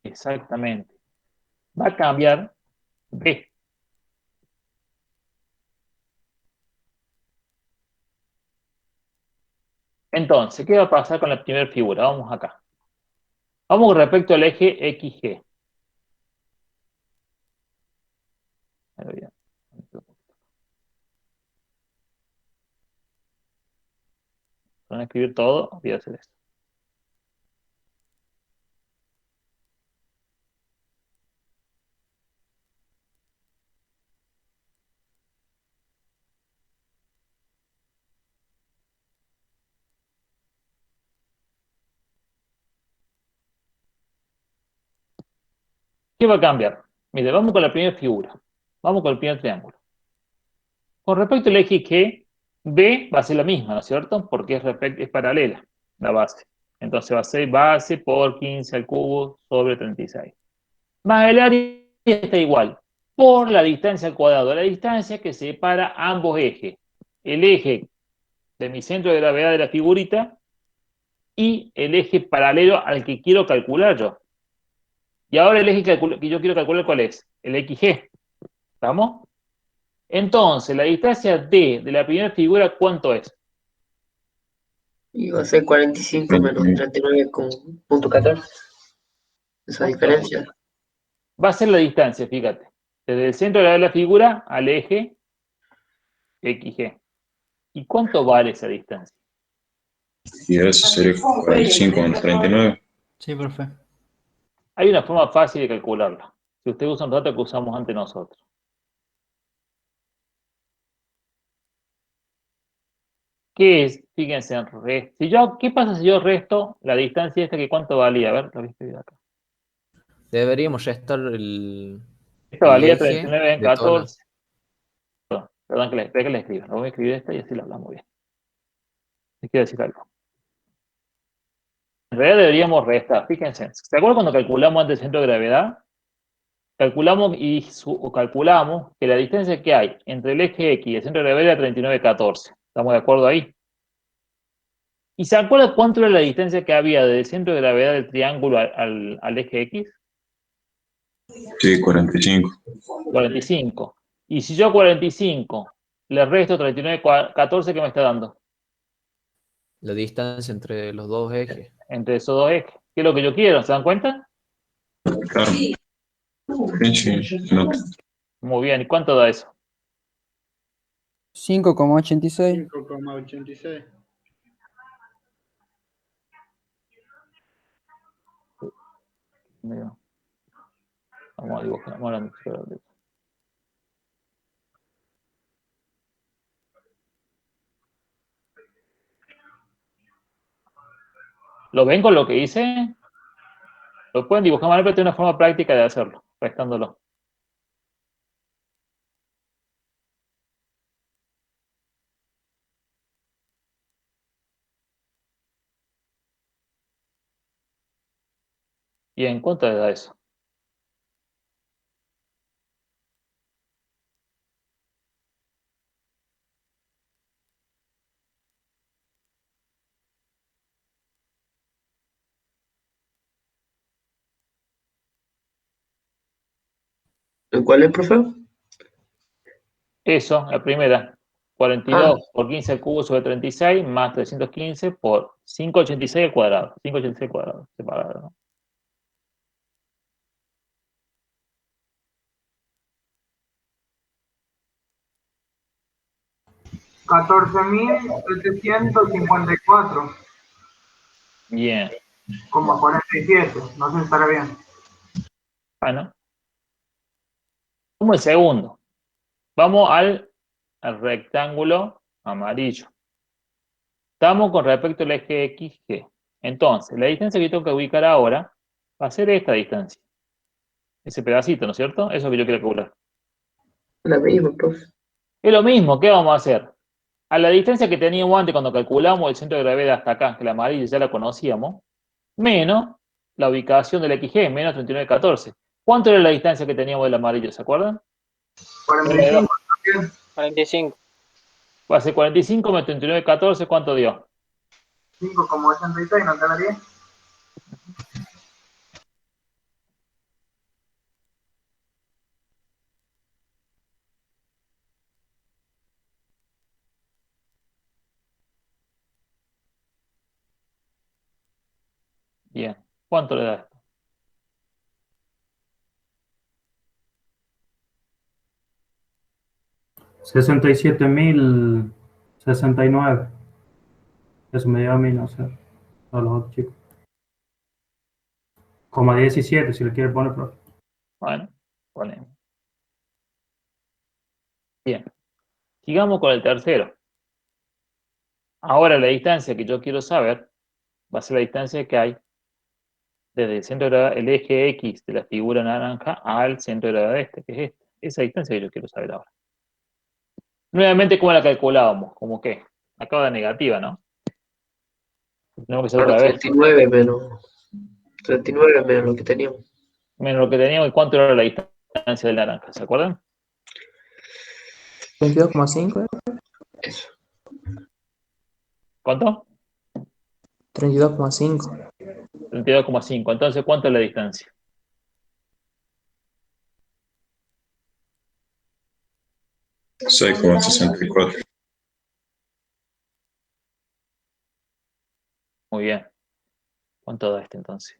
Exactamente. Va a cambiar B. Entonces, ¿qué va a pasar con la primera figura? Vamos acá. Vamos respecto al eje XG. Para no escribir todo, voy a hacer esto. ¿Qué va a cambiar? Mire, vamos con la primera figura. Vamos con el primer triángulo. Con respecto al eje G, B va a ser la misma, ¿no es cierto? Porque es paralela la base. Entonces va a ser base por 15 al cubo sobre 36. Más el área está igual, por la distancia al cuadrado. La distancia que separa ambos ejes. El eje de mi centro de gravedad de la figurita y el eje paralelo al que quiero calcular yo. Y ahora el eje que yo quiero calcular, ¿cuál es? El XG. ¿Estamos? Entonces, la distancia D de la primera figura, ¿cuánto es? Y va a ser 45 menos 39,14. Esa diferencia. Va a ser la distancia, fíjate. Desde el centro de la figura al eje XG. ¿Y cuánto vale esa distancia? Y eso sería 45 con 39. Sí, profe. Hay una forma fácil de calcularla. Si usted usa un dato que usamos ante nosotros. ¿Qué es? Fíjense en resto. ¿Qué pasa si yo resto la distancia esta que cuánto valía? A ver, lo voy a escribir acá. Deberíamos restar el Esta valía eje 39 en de toda la- 14. Perdón que le escriba. Lo voy a escribir esta y así la hablamos bien. Les quiero decir algo. En realidad deberíamos restar. Fíjense. ¿Se acuerdan cuando calculamos antes el centro de gravedad? Calculamos que la distancia que hay entre el eje X y el centro de gravedad era 39,14. ¿Estamos de acuerdo ahí? ¿Y se acuerda cuánto era la distancia que había del centro de gravedad del triángulo al eje X? Sí, 45. 45. Y si yo a 45 le resto 39,14, ¿qué me está dando? la distancia entre los dos ejes. Entre esos dos ejes. ¿Qué es lo que yo quiero? ¿Se dan cuenta? Claro. Sí, no. Muy bien. ¿Y cuánto da eso? 5,86. 5,86. Vamos a dibujar. Vamos a mostrar. ¿Lo ven con lo que hice? Lo pueden dibujar mal, pero tiene una forma práctica de hacerlo, restándolo. Bien, ¿cuánto le da eso? ¿Cuál es, profe? Eso, la primera. 42 por 15 al cubo sobre 36 más 315 por 586 al cuadrado. 586 al cuadrado, separado, ¿no? $14,754,47. Bien. No sé si estará bien. Bueno. Como el segundo. Vamos al rectángulo amarillo. Estamos con respecto al eje XG. Entonces, la distancia que yo tengo que ubicar ahora va a ser esta distancia. Ese pedacito, ¿no es cierto? Eso que yo quiero calcular. La misma, profe. Es lo mismo, ¿qué vamos a hacer? A la distancia que teníamos antes cuando calculamos el centro de gravedad hasta acá, que la amarilla ya la conocíamos, menos la ubicación del XG, menos 39,14. ¿Cuánto era la distancia que teníamos del amarillo, se acuerdan? 45. 45. Va a ser 45 menos 39,14, ¿cuánto dio? 5,86, ¿no quedaría? Bien. ¿Cuánto le da esto? $67,069. Eso me dio a mí, no sé. A los otros chicos. Como 17, si le quiere poner, profe. Bueno, ponemos. Bien. Sigamos con el tercero. Ahora la distancia que yo quiero saber va a ser la distancia que hay desde el centro de gravedad, el eje X de la figura naranja al centro de gravedad este, que es este. Esa distancia que yo quiero saber ahora. Nuevamente, ¿cómo la calculábamos? ¿Cómo qué? Acá va negativa, ¿no? Tenemos que hacer Ahora otra vez. 39 menos lo que teníamos. Menos lo que teníamos y cuánto era la distancia del naranja, ¿se acuerdan? 22,5. Eso. ¿Cuánto? 32,5. 32,5. Entonces, ¿cuánto es la distancia? $6,64. Muy bien. ¿Cuánto da este entonces?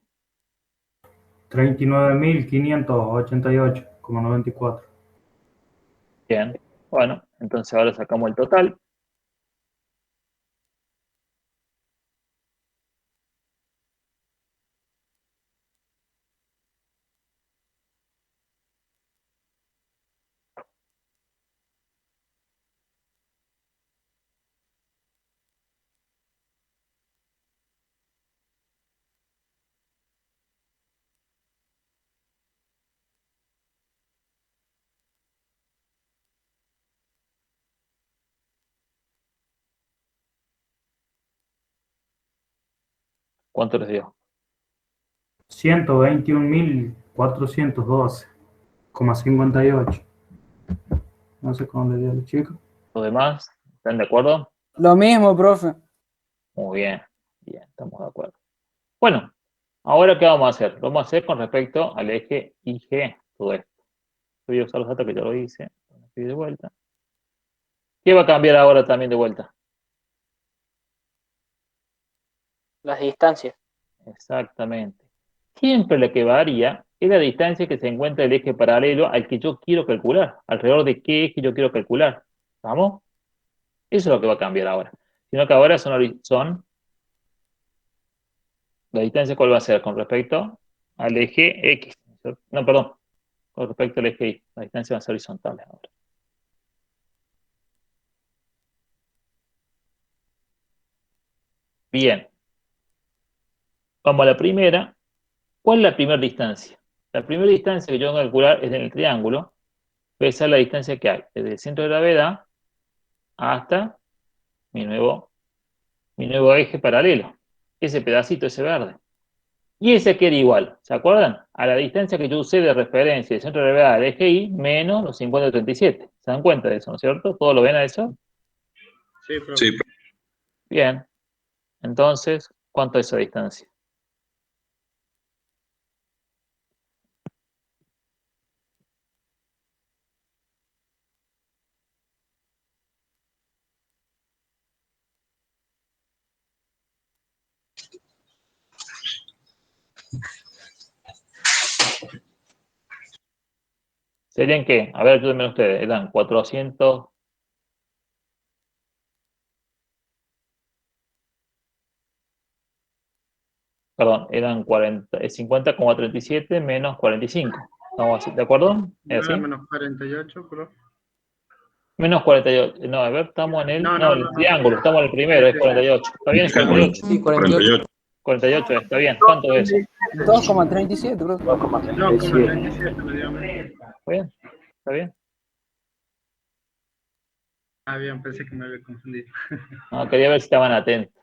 39.588,94. Bien. Bueno, entonces ahora sacamos el total. ¿Cuánto les dio? 121.412,58. No sé cómo le dio a los chicos. ¿Los demás? ¿Están de acuerdo? Lo mismo, profe. Muy bien. Bien, estamos de acuerdo. Bueno, ahora ¿qué vamos a hacer? Lo vamos a hacer con respecto al eje IG, todo esto. Voy a usar los datos que ya lo hice. Aquí de vuelta. ¿Qué va a cambiar ahora también de vuelta? Las distancias. Exactamente. Siempre la que varía es la distancia que se encuentra el eje paralelo al que yo quiero calcular. Alrededor de qué eje yo quiero calcular. ¿Vamos? Eso es lo que va a cambiar ahora. Sino que ahora son la distancia, ¿cuál va a ser? Con respecto al eje X. No, perdón. Con respecto al eje Y. La distancia va a ser horizontal ahora. Bien. Vamos a la primera. ¿Cuál es la primera distancia? La primera distancia que yo voy a calcular es en el triángulo. Voy a ser la distancia que hay desde el centro de gravedad hasta mi nuevo eje paralelo. Ese pedacito, ese verde. Y ese queda igual, ¿se acuerdan? A la distancia que yo usé de referencia del centro de gravedad del eje Y menos los 50,37. ¿Se dan cuenta de eso, no es cierto? ¿Todos lo ven a eso? Sí, profe. Sí, Bien. Entonces, ¿cuánto es esa distancia? ¿Serían qué? A ver, ayúdenme ustedes. Eran 400. Perdón, eran 50,37 menos 45. ¿Estamos de acuerdo? ¿No ¿Es era así? menos 48, profe? Menos 48. No, a ver, estamos en el. No, No, no, el no, no. triángulo. Estamos en el primero, es 48. ¿Está bien el 48? Sí, 48. 48, está bien. ¿Cuánto es eso? 2,37, profe. 2,37 me dio. ¿Está bien? ¿Está bien? Ah, bien, pensé que me había confundido. No, quería ver si estaban atentos.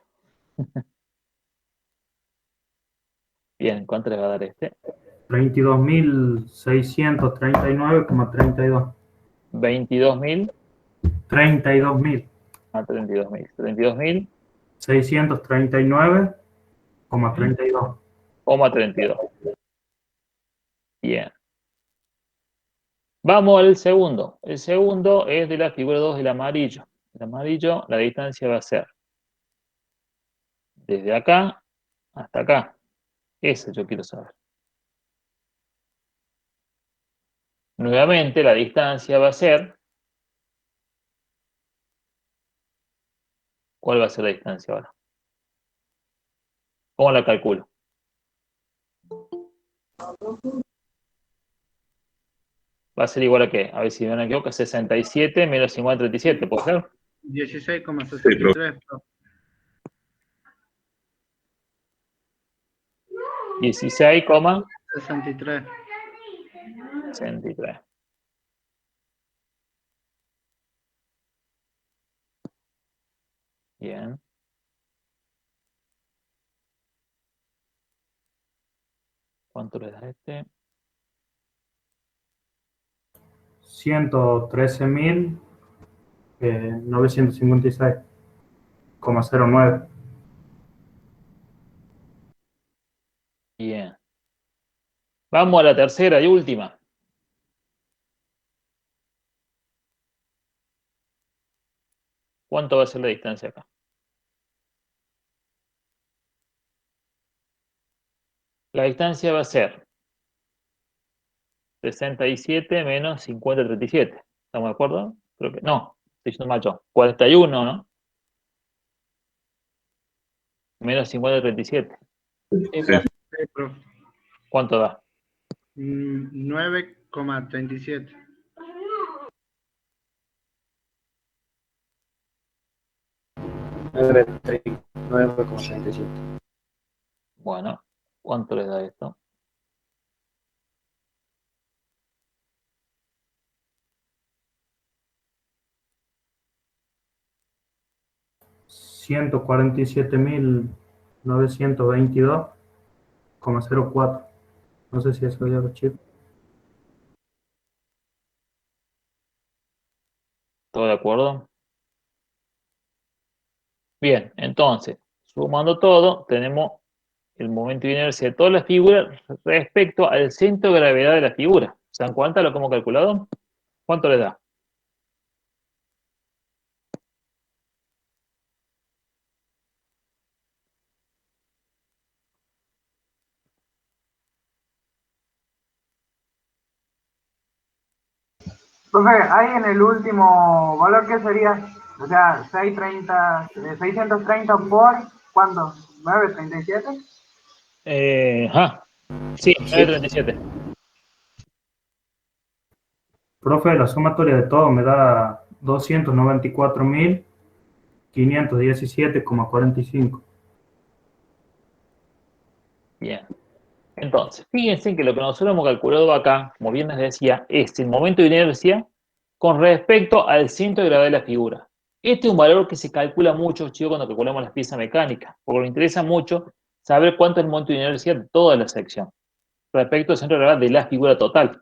Bien, ¿cuánto les va a dar este? 32.639,32. 22.000 32.000. a 32.000. 32.000, 639,32. 32. Bien. Vamos al segundo. El segundo es de la figura 2 del amarillo. El amarillo, la distancia va a ser desde acá hasta acá. Eso yo quiero saber. Nuevamente, la distancia va a ser... ¿Cuál va a ser la distancia ahora? ¿Cómo la calculo? Va a ser igual a qué? A ver si no me equivoco, 67 menos 50,37, ¿puede ser? 16,63. 16,63. 63. Bien. ¿Cuánto le da este? 113.956,09. Bien. Vamos a la tercera y última. ¿Cuánto va a ser la distancia acá? La distancia va a ser 67 menos 50,37. ¿Estamos de acuerdo? Creo que no, estoy diciendo mal yo. 41, ¿no? Menos 50,37. ¿Cuánto da? 9,37. Bueno, ¿cuánto le da esto? $147.922,04. No sé si eso ya lo chicos. ¿Todo de acuerdo? Bien, entonces, sumando todo, tenemos el momento de inercia de todas las figuras respecto al centro de gravedad de la figura. ¿Se dan cuenta lo que hemos calculado? ¿Cuánto le da? Profe, hay en el último valor, ¿qué sería? O sea, 630 por, ¿cuánto? ¿937? Sí, 9,37. Profe, la sumatoria de todo me da 294.517,45. Bien. Entonces, fíjense que lo que nosotros hemos calculado acá, como bien les decía, es el momento de inercia con respecto al centro de gravedad de la figura. Este es un valor que se calcula mucho, chicos, cuando calculamos las piezas mecánicas, porque nos interesa mucho saber cuánto es el momento de inercia de toda la sección respecto al centro de gravedad de la figura total.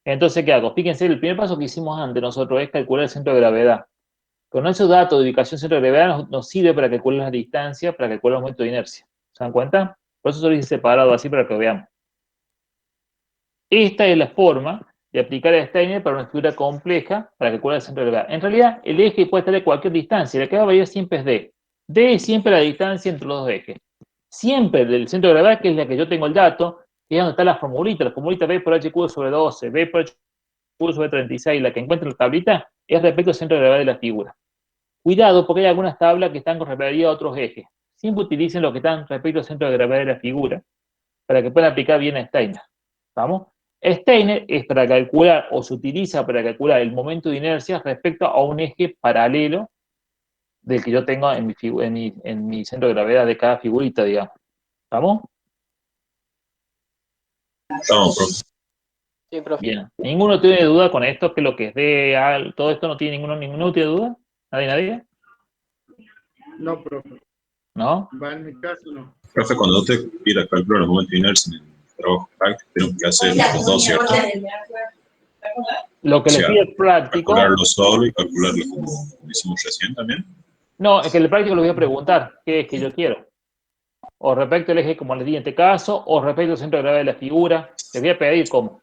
Entonces, ¿qué hago? Fíjense, el primer paso que hicimos antes nosotros es calcular el centro de gravedad. Con esos datos de ubicación centro de gravedad nos sirve para calcular la distancia, para calcular el momento de inercia. ¿Se dan cuenta? Por eso se lo hice separado así para que lo veamos. Esta es la forma de aplicar a Steiner para una figura compleja para calcular el centro de gravedad. En realidad, el eje puede estar de cualquier distancia. La que va a variar siempre es D. D es siempre la distancia entre los dos ejes. Siempre del centro de gravedad, que es la que yo tengo el dato, que es donde está la formulita. La formulita B por H cubo sobre 12, B por H cubo sobre 36, la que encuentra en la tablita, es respecto al centro de gravedad de la figura. Cuidado, porque hay algunas tablas que están con respecto a otros ejes. Siempre utilicen lo que están respecto al centro de gravedad de la figura para que puedan aplicar bien a Steiner. ¿Vamos? Steiner es para calcular, o se utiliza para calcular el momento de inercia respecto a un eje paralelo del que yo tengo en mi centro de gravedad de cada figurita, digamos. ¿Estamos? Estamos, profe. Sí, profe. Bien. ¿Ninguno tiene duda con esto? ¿Que lo que es de todo esto no tiene ninguno tiene duda? ¿Nadie? No, profe. ¿No? Va en mi caso, no. Profe, cuando usted pida calcular los momentos de inercia en el trabajo práctico, tenemos que hacer los dos, ¿cierto? Lo que les pide el práctico. Calcularlo solo y calcularlo como hicimos recién también. No, es que el práctico le voy a preguntar qué es que yo quiero. O respecto al eje, como les di en este caso, o respecto al centro de gravedad de la figura. Les voy a pedir cómo.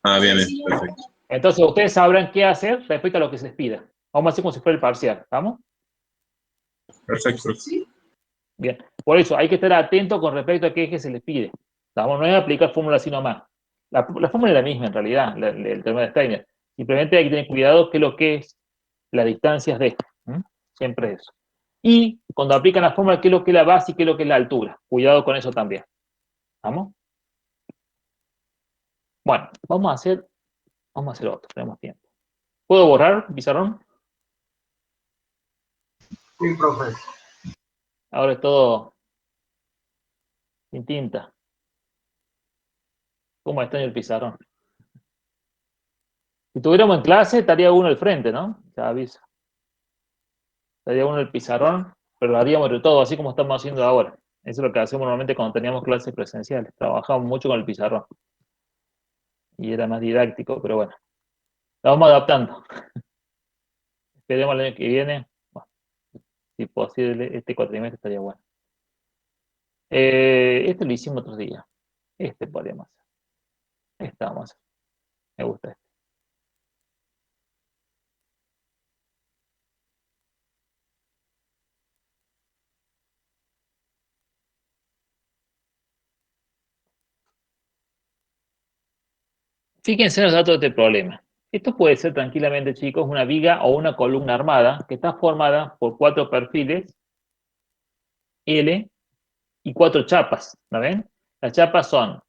Ah, bien, perfecto. Entonces ustedes sabrán qué hacer respecto a lo que se les pida. Vamos a hacer como si fuera el parcial, ¿estamos? Perfecto, profe. Bien. Por eso hay que estar atento con respecto a qué eje se les pide. ¿Estamos? No es aplicar fórmula así nomás. La fórmula es la misma en realidad, el teorema de Steiner. Simplemente hay que tener cuidado que lo que es las distancias de. Siempre eso. Y cuando aplican la fórmula, qué es lo que es la base y qué es lo que es la altura. Cuidado con eso también. ¿Vamos? Bueno, vamos a hacer otro, tenemos tiempo. ¿Puedo borrar, pizarrón? Sí, profe. Ahora es todo sin tinta. ¿Cómo está en el pizarrón? Si tuviéramos en clase, estaría uno al frente, ¿no? Ya aviso. Estaría uno en el pizarrón, pero lo haríamos de todo, así como estamos haciendo ahora. Eso es lo que hacemos normalmente cuando teníamos clases presenciales. Trabajamos mucho con el pizarrón. Y era más didáctico, pero bueno. Lo vamos adaptando. Esperemos el año que viene. Bueno, si posible, este cuatrimestre estaría bueno. Este lo hicimos otro día. Este podríamos hacer. Este vamos a hacer. Me gusta este. Fíjense en los datos de este problema. Esto puede ser tranquilamente, chicos, una viga o una columna armada que está formada por 4 perfiles L y 4 chapas. ¿La ven? Las chapas son,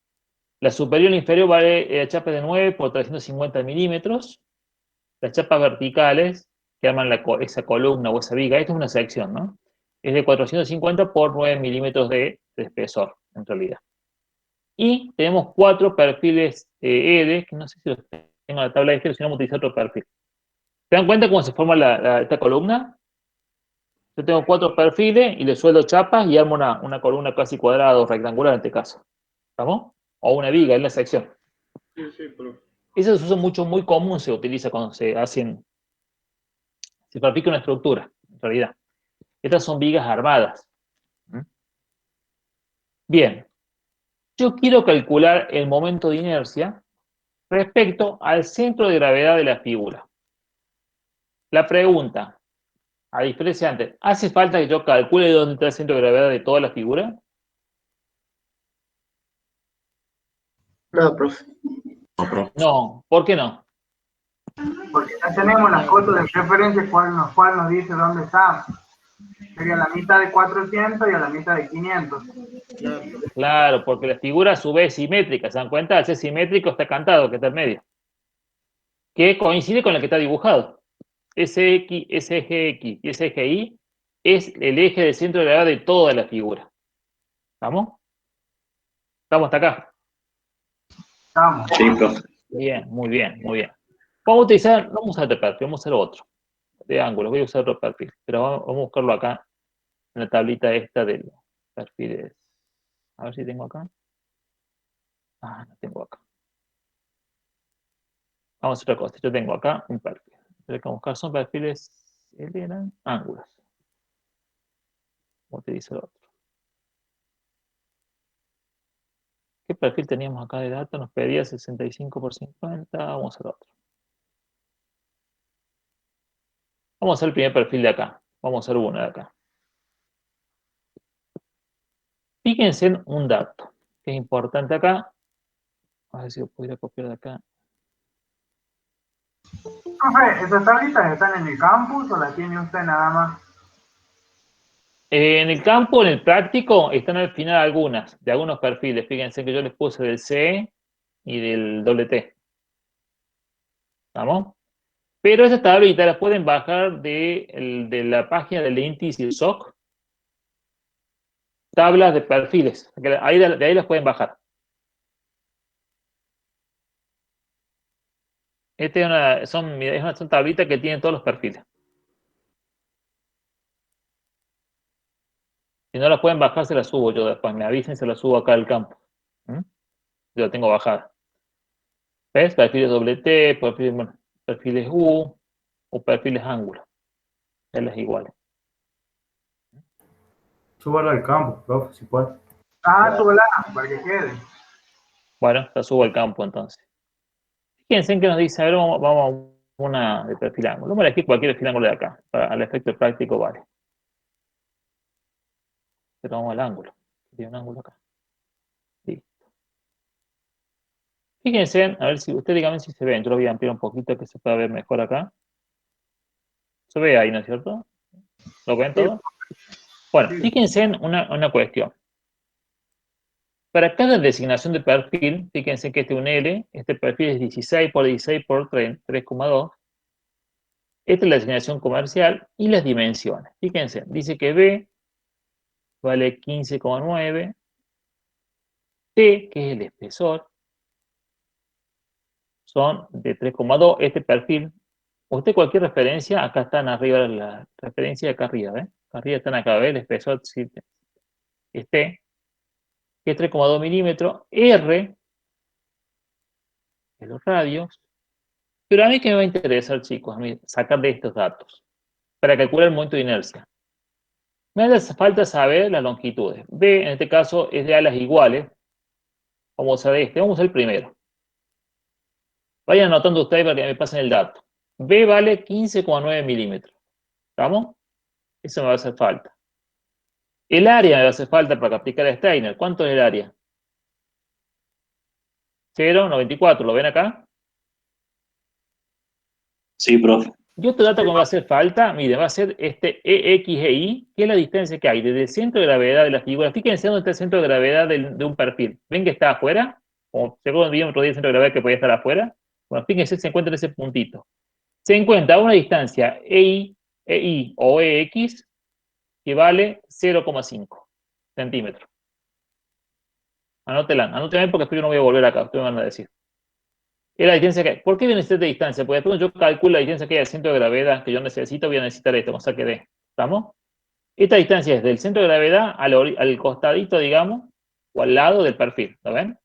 la superior y la inferior vale, la chapa es de 9 por 350 milímetros. Las chapas verticales que arman esa columna o esa viga, esto es una sección, ¿no? Es de 450 por 9 milímetros de espesor, en realidad. Y tenemos 4 perfiles L, que no sé si los tengo en la tabla de este, si no vamos a utilizar otro perfil. ¿Se dan cuenta cómo se forma esta columna? Yo tengo 4 perfiles y le sueldo chapas y armo una columna casi cuadrada o rectangular en este caso. ¿Estamos? O una viga, es la sección. Sí, sí, profe. Ese es un uso muy común, se utiliza cuando se fabrica una estructura, en realidad. Estas son vigas armadas. Bien. Yo quiero calcular el momento de inercia respecto al centro de gravedad de la figura. La pregunta, a diferencia de antes, ¿hace falta que yo calcule dónde está el centro de gravedad de toda la figura? No, profe. No, ¿por qué no? Porque ya tenemos la foto de referencia cual nos dice dónde está. Sería la mitad de 400 y a la mitad de 500. Claro, porque la figura a su vez es simétrica. ¿Se dan cuenta? Al ser simétrico está cantado, que está en medio. Que coincide con el que está dibujado. Ese eje X y ese eje Y es el eje del centro de gravedad de toda la figura. ¿Estamos? ¿Estamos hasta acá? Estamos. Sí, profe. Bien, muy bien, muy bien. Vamos a utilizar, no vamos a usar este perfil, vamos a hacer otro. De ángulos, voy a usar otro perfil. Pero vamos a buscarlo acá, en la tablita esta de los perfiles. A ver si tengo acá. Ah, no tengo acá. Vamos a hacer otra cosa. Yo tengo acá un perfil. Tengo que buscar, son perfiles, eran ángulos. Voy a utilizar otro. ¿Qué perfil teníamos acá de datos? Nos pedía 65 por 50. Vamos a hacer otro. Vamos a hacer el primer perfil de acá. Vamos a hacer uno de acá. Fíjense en un dato que es importante acá. A ver si lo pudiera copiar de acá. Profe, ¿esas tablitas están en el campus o las tiene usted nada más? En el campo, en el práctico, están al final algunas, de algunos perfiles. Fíjense que yo les puse del C y del WT. ¿Estamos? Pero esas tablitas las pueden bajar de la página del INTIS y el SOC. Tablas de perfiles. De ahí las pueden bajar. Son tablitas que tienen todos los perfiles. Si no las pueden bajar, se las subo yo después. Me avisen, se las subo acá al campo. Yo la tengo bajada. ¿Ves? Perfiles WT, perfiles U o perfiles ángulo. Las iguales. Súbalo al campo, profe, si puede. Ah, súbela, para que quede. Bueno, la subo al campo entonces. Fíjense en que nos dice, a ver, vamos a una de perfil ángulo. Vamos a elegir cualquier perfil ángulo de acá. Al efecto práctico vale. Pero vamos al ángulo. Tiene un ángulo acá. Listo. Fíjense, a ver si ustedes díganme si se ven. Yo lo voy a ampliar un poquito que se pueda ver mejor acá. Se ve ahí, ¿no es cierto? ¿Lo ven todo? Bueno, fíjense en una cuestión. Para cada designación de perfil, fíjense que este es un L, este perfil es 16 por 16 por 3,2. Esta es la designación comercial y las dimensiones. Fíjense, dice que B vale 15,9. T, que es el espesor, son de 3,2. Este perfil, usted cualquier referencia, acá están arriba la referencia, acá arriba, ¿ven? Acá arriba están acá, ¿ven? El espesor es T, que es 3,2 milímetros. R, de los radios. Pero a mí que me va a interesar, chicos, a mí sacar de estos datos para calcular el momento de inercia. Me hace falta saber las longitudes. B, en este caso, es de alas iguales. Vamos a usar este, vamos a usar el primero. Vayan anotando ustedes para que me pasen el dato. B vale 15,9 milímetros. ¿Estamos? Eso me va a hacer falta. El área me va a hacer falta para aplicar a Steiner. ¿Cuánto es el área? 0,94. ¿Lo ven acá? Sí, profe. Y otro dato que me va a hacer falta, mire, va a ser este EXI, que es la distancia que hay desde el centro de gravedad de la figura. Fíjense dónde está el centro de gravedad de un perfil. ¿Ven que está afuera? Como según vimos otro día el centro de gravedad que podía estar afuera. Bueno, fíjense, se encuentra en ese puntito. Se encuentra a una distancia EI o EX que vale 0,5 centímetros. Anótela porque después yo no voy a volver acá, ustedes me van a decir. Es la distancia que hay. ¿Por qué viene esta distancia? Porque después yo calculo la distancia que hay al centro de gravedad que yo necesito, voy a necesitar esto, o sea que D. ¿Estamos? Esta distancia es del centro de gravedad al costadito, digamos, o al lado del perfil. ¿Lo ven?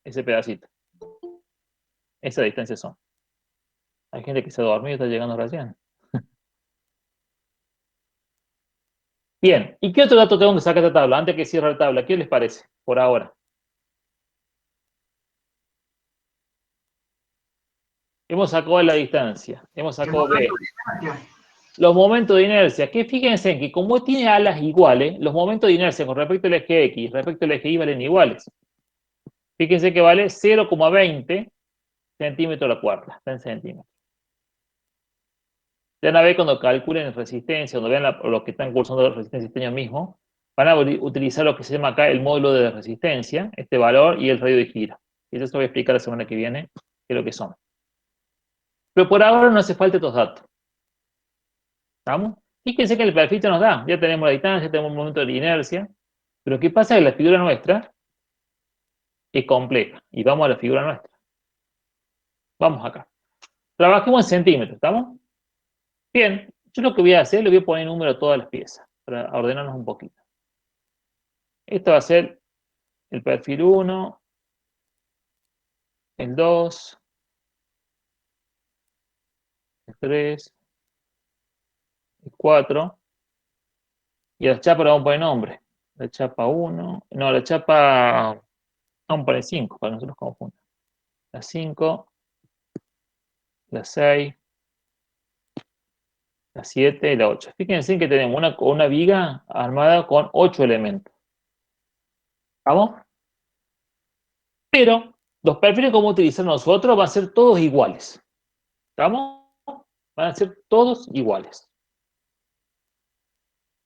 Ese pedacito. Esa distancia son. Hay gente que se ha dormido y está llegando recién. Bien, ¿y qué otro dato tengo que sacar de esta tabla? Antes que cierre la tabla, ¿qué les parece por ahora? Hemos sacado la distancia, hemos sacado B. Los momentos de inercia, que fíjense en que como tiene alas iguales, los momentos de inercia con respecto al eje X y respecto al eje Y valen iguales. Fíjense que vale 0,20 centímetros a la cuarta, está en centímetros. Ya van a ver cuando calculen resistencia, cuando vean los que están cursando resistencia este año mismo, van a utilizar lo que se llama acá el módulo de resistencia, este valor y el radio de giro. Y eso se lo voy a explicar la semana que viene, qué es lo que son. Pero por ahora no hace falta estos datos. ¿Estamos? Fíjense que el perfil nos da. Ya tenemos la distancia, tenemos un momento de inercia. Pero ¿qué pasa? Que la figura nuestra es compleja. Y vamos a la figura nuestra. Vamos acá. Trabajemos en centímetros, ¿estamos? Bien. Yo lo que voy a hacer, le voy a poner número a todas las piezas. Para ordenarnos un poquito. Esto va a ser el perfil 1, el 2, el 3, el 4, y a la chapa le vamos a poner nombre. La chapa 1, no, la chapa, vamos a poner 5, para que no se nos confunda. La 5, la 6, la 7 y la 8. Fíjense que tenemos una viga armada con 8 elementos. ¿Vamos? Pero los perfiles que vamos a utilizar nosotros van a ser todos iguales. ¿Estamos? Van a ser todos iguales.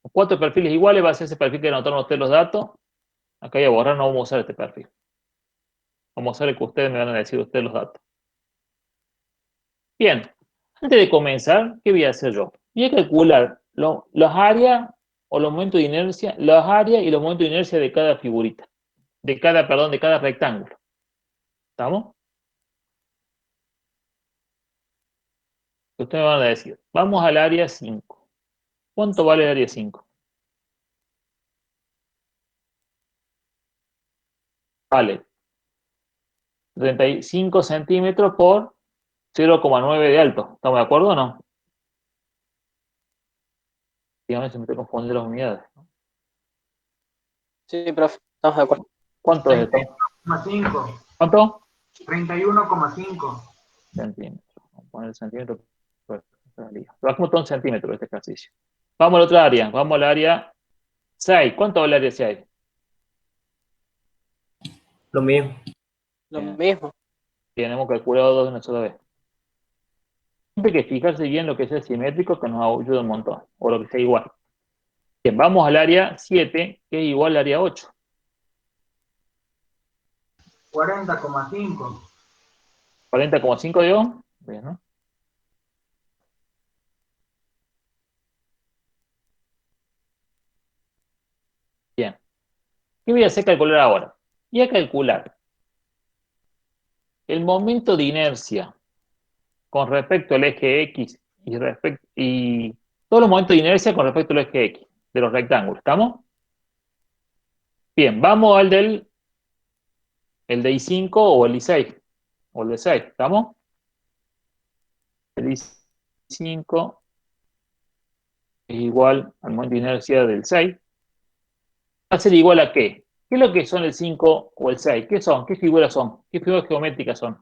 Los 4 perfiles iguales va a ser ese perfil que anotaron ustedes los datos. Acá voy a borrar, no vamos a usar este perfil. Vamos a usar el que ustedes me van a decir ustedes los datos. Bien. Antes de comenzar, ¿qué voy a hacer yo? Voy a calcular las áreas o los momentos de inercia, las áreas y los momentos de inercia de cada figurita. De cada rectángulo. ¿Estamos? Ustedes me van a decir, vamos al área 5. ¿Cuánto vale el área 5? Vale 35 centímetros por 0,9 de alto. ¿Estamos de acuerdo o no? Dígame si me estoy confundiendo las unidades. Sí, profe, estamos de acuerdo. ¿Cuánto es esto? 31,5. ¿Cuánto? 31,5 centímetros. Vamos a poner el centímetro. Trabajamos todo en centímetros este ejercicio. Vamos a la otra área. Vamos al área 6. ¿Cuánto vale el área 6? Lo mismo. Lo mismo. Tenemos calculado 2 de una sola vez. Siempre hay que fijarse bien lo que sea simétrico, que nos ayuda un montón. O lo que sea igual. Bien, vamos al área 7, que es igual al área 8. 40,5. 40,5 digo. Bien, ¿no? Bien. ¿Qué voy a hacer calcular ahora? Voy a calcular el momento de inercia con respecto al eje X y todos los momentos de inercia con respecto al eje X de los rectángulos. ¿Estamos? Bien, vamos al del el de I5 o el I6. O el de 6. ¿Estamos? El I5 es igual al momento de inercia del 6. ¿Va a ser igual a qué? ¿Qué es lo que son el 5 o el 6? ¿Qué son? ¿Qué figuras son? ¿Qué figuras geométricas son?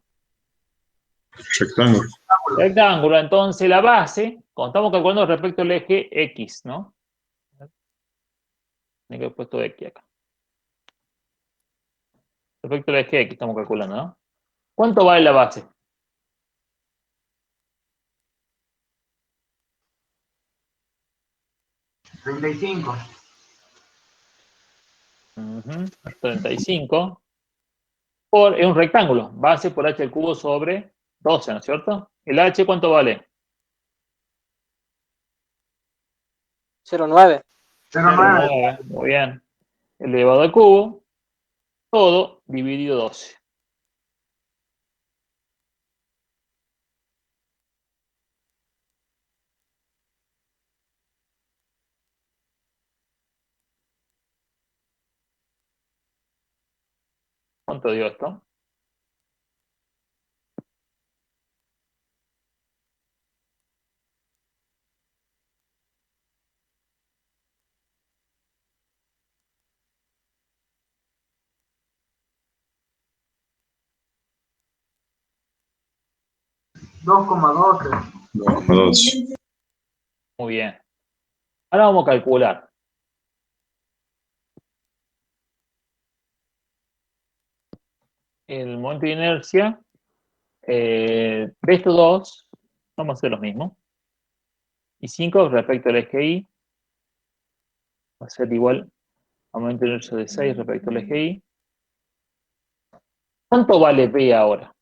Rectángulo. Rectángulo. Entonces la base, cuando estamos calculando respecto al eje X, ¿no? Tengo que haber puesto X acá. Respecto al eje X estamos calculando, ¿no? ¿Cuánto vale la base? $35. 35. Es un rectángulo. Base por h al cubo sobre 12, ¿no es cierto? ¿El h cuánto vale? 0,9. 0,9. Muy bien. Elevado al cubo, todo dividido 12. ¿Cuánto dio esto? $2,12. 2,2. Muy bien. Ahora vamos a calcular. El momento de inercia de estos dos, vamos a hacer lo mismo. Y 5 respecto al eje Y va a ser igual al momento de inercia de 6 respecto al eje Y. ¿Cuánto vale B ahora?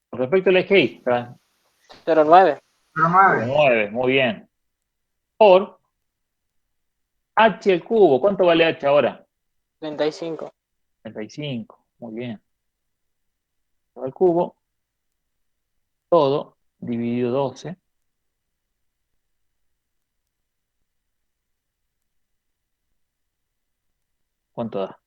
Con respecto al eje Y, 0,9. 9, muy bien. Por H al cubo, ¿cuánto vale H ahora? 35. 35, muy bien. Al cubo, todo dividido 12. ¿Cuánto da?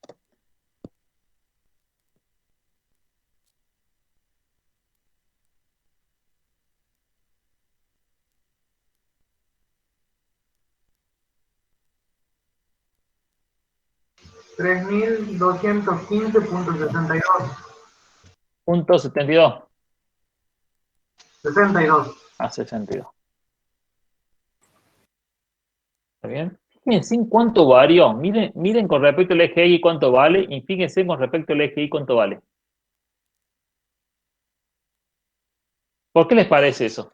$3.215.62. Punto 72. 62. A 62. ¿Está bien? Fíjense en cuánto varió. Miren con respecto al eje Y cuánto vale. Y fíjense con respecto al eje Y cuánto vale. ¿Por qué les parece eso?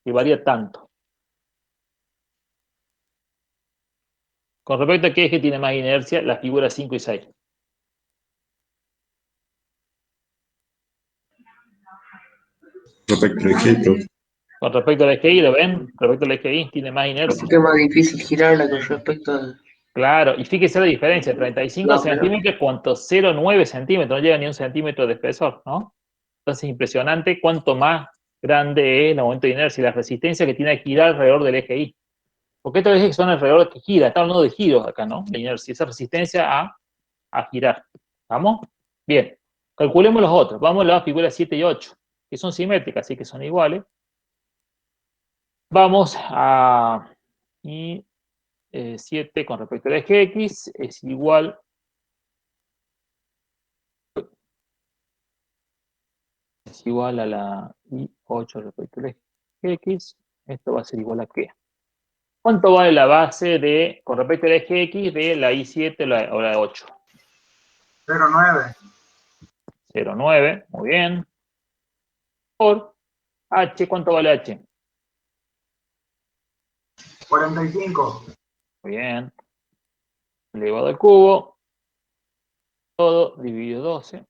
Que varía tanto. Con respecto a qué eje tiene más inercia, las figuras 5 y 6. Respecto al eje, Con respecto al eje Y, ¿lo ven? Respecto al eje Y tiene más inercia. Porque es más difícil girarla con respecto a... Claro, y fíjese la diferencia, 35 No, centímetros cuanto 0,9 centímetros, no llega ni un centímetro de espesor, ¿no? Entonces, impresionante cuánto más grande es el momento de inercia y la resistencia que tiene que girar alrededor del eje Y. Porque estos ejes son alrededor que gira, estamos hablando de giros acá, ¿no? La inercia, esa resistencia a girar. ¿Vamos? Bien, calculemos los otros. Vamos a las figuras 7 y 8, que son simétricas, así que son iguales. Vamos a... Y 7 con respecto al eje X es igual a la I8 respecto al eje X. Esto va a ser igual a ¿qué? ¿Cuánto vale la base de, con respecto al eje X de la I7 o la 8? 0,9. 0,9, muy bien. Por H, ¿cuánto vale H? 45. Muy bien. Elevado al cubo. Todo dividido 12.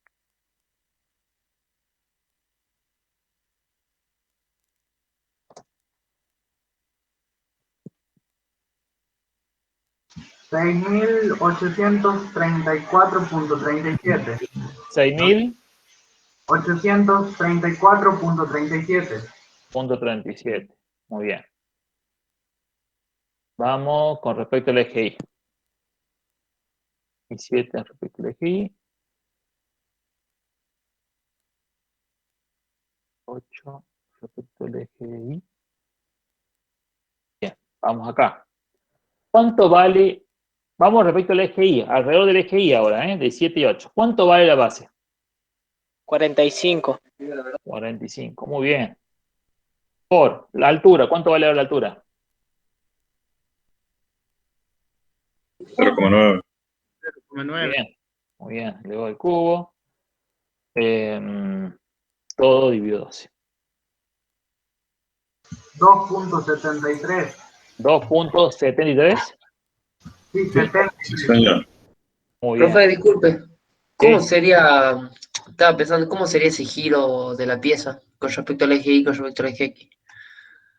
$6.834.37. 834.37. Punto 37. Muy bien. Vamos con respecto al eje Y. Y 7 respecto al eje Y. 8 respecto al eje Y. Bien, vamos acá. ¿Cuánto vale? Vamos respecto al eje Y, alrededor del eje Y ahora, de 7 y 8. ¿Cuánto vale la base? 45. 45, muy bien. Por la altura, ¿cuánto vale ahora la altura? 0,9. 0,9. Muy bien, elevado al cubo. Todo dividido 12. 2.73. 2.73. Sí, 70. Sí, señor. Muy bien. Profe, disculpe. ¿Cómo Sí. sería, estaba pensando, cómo sería ese giro de la pieza con respecto al eje Y, con respecto al eje X?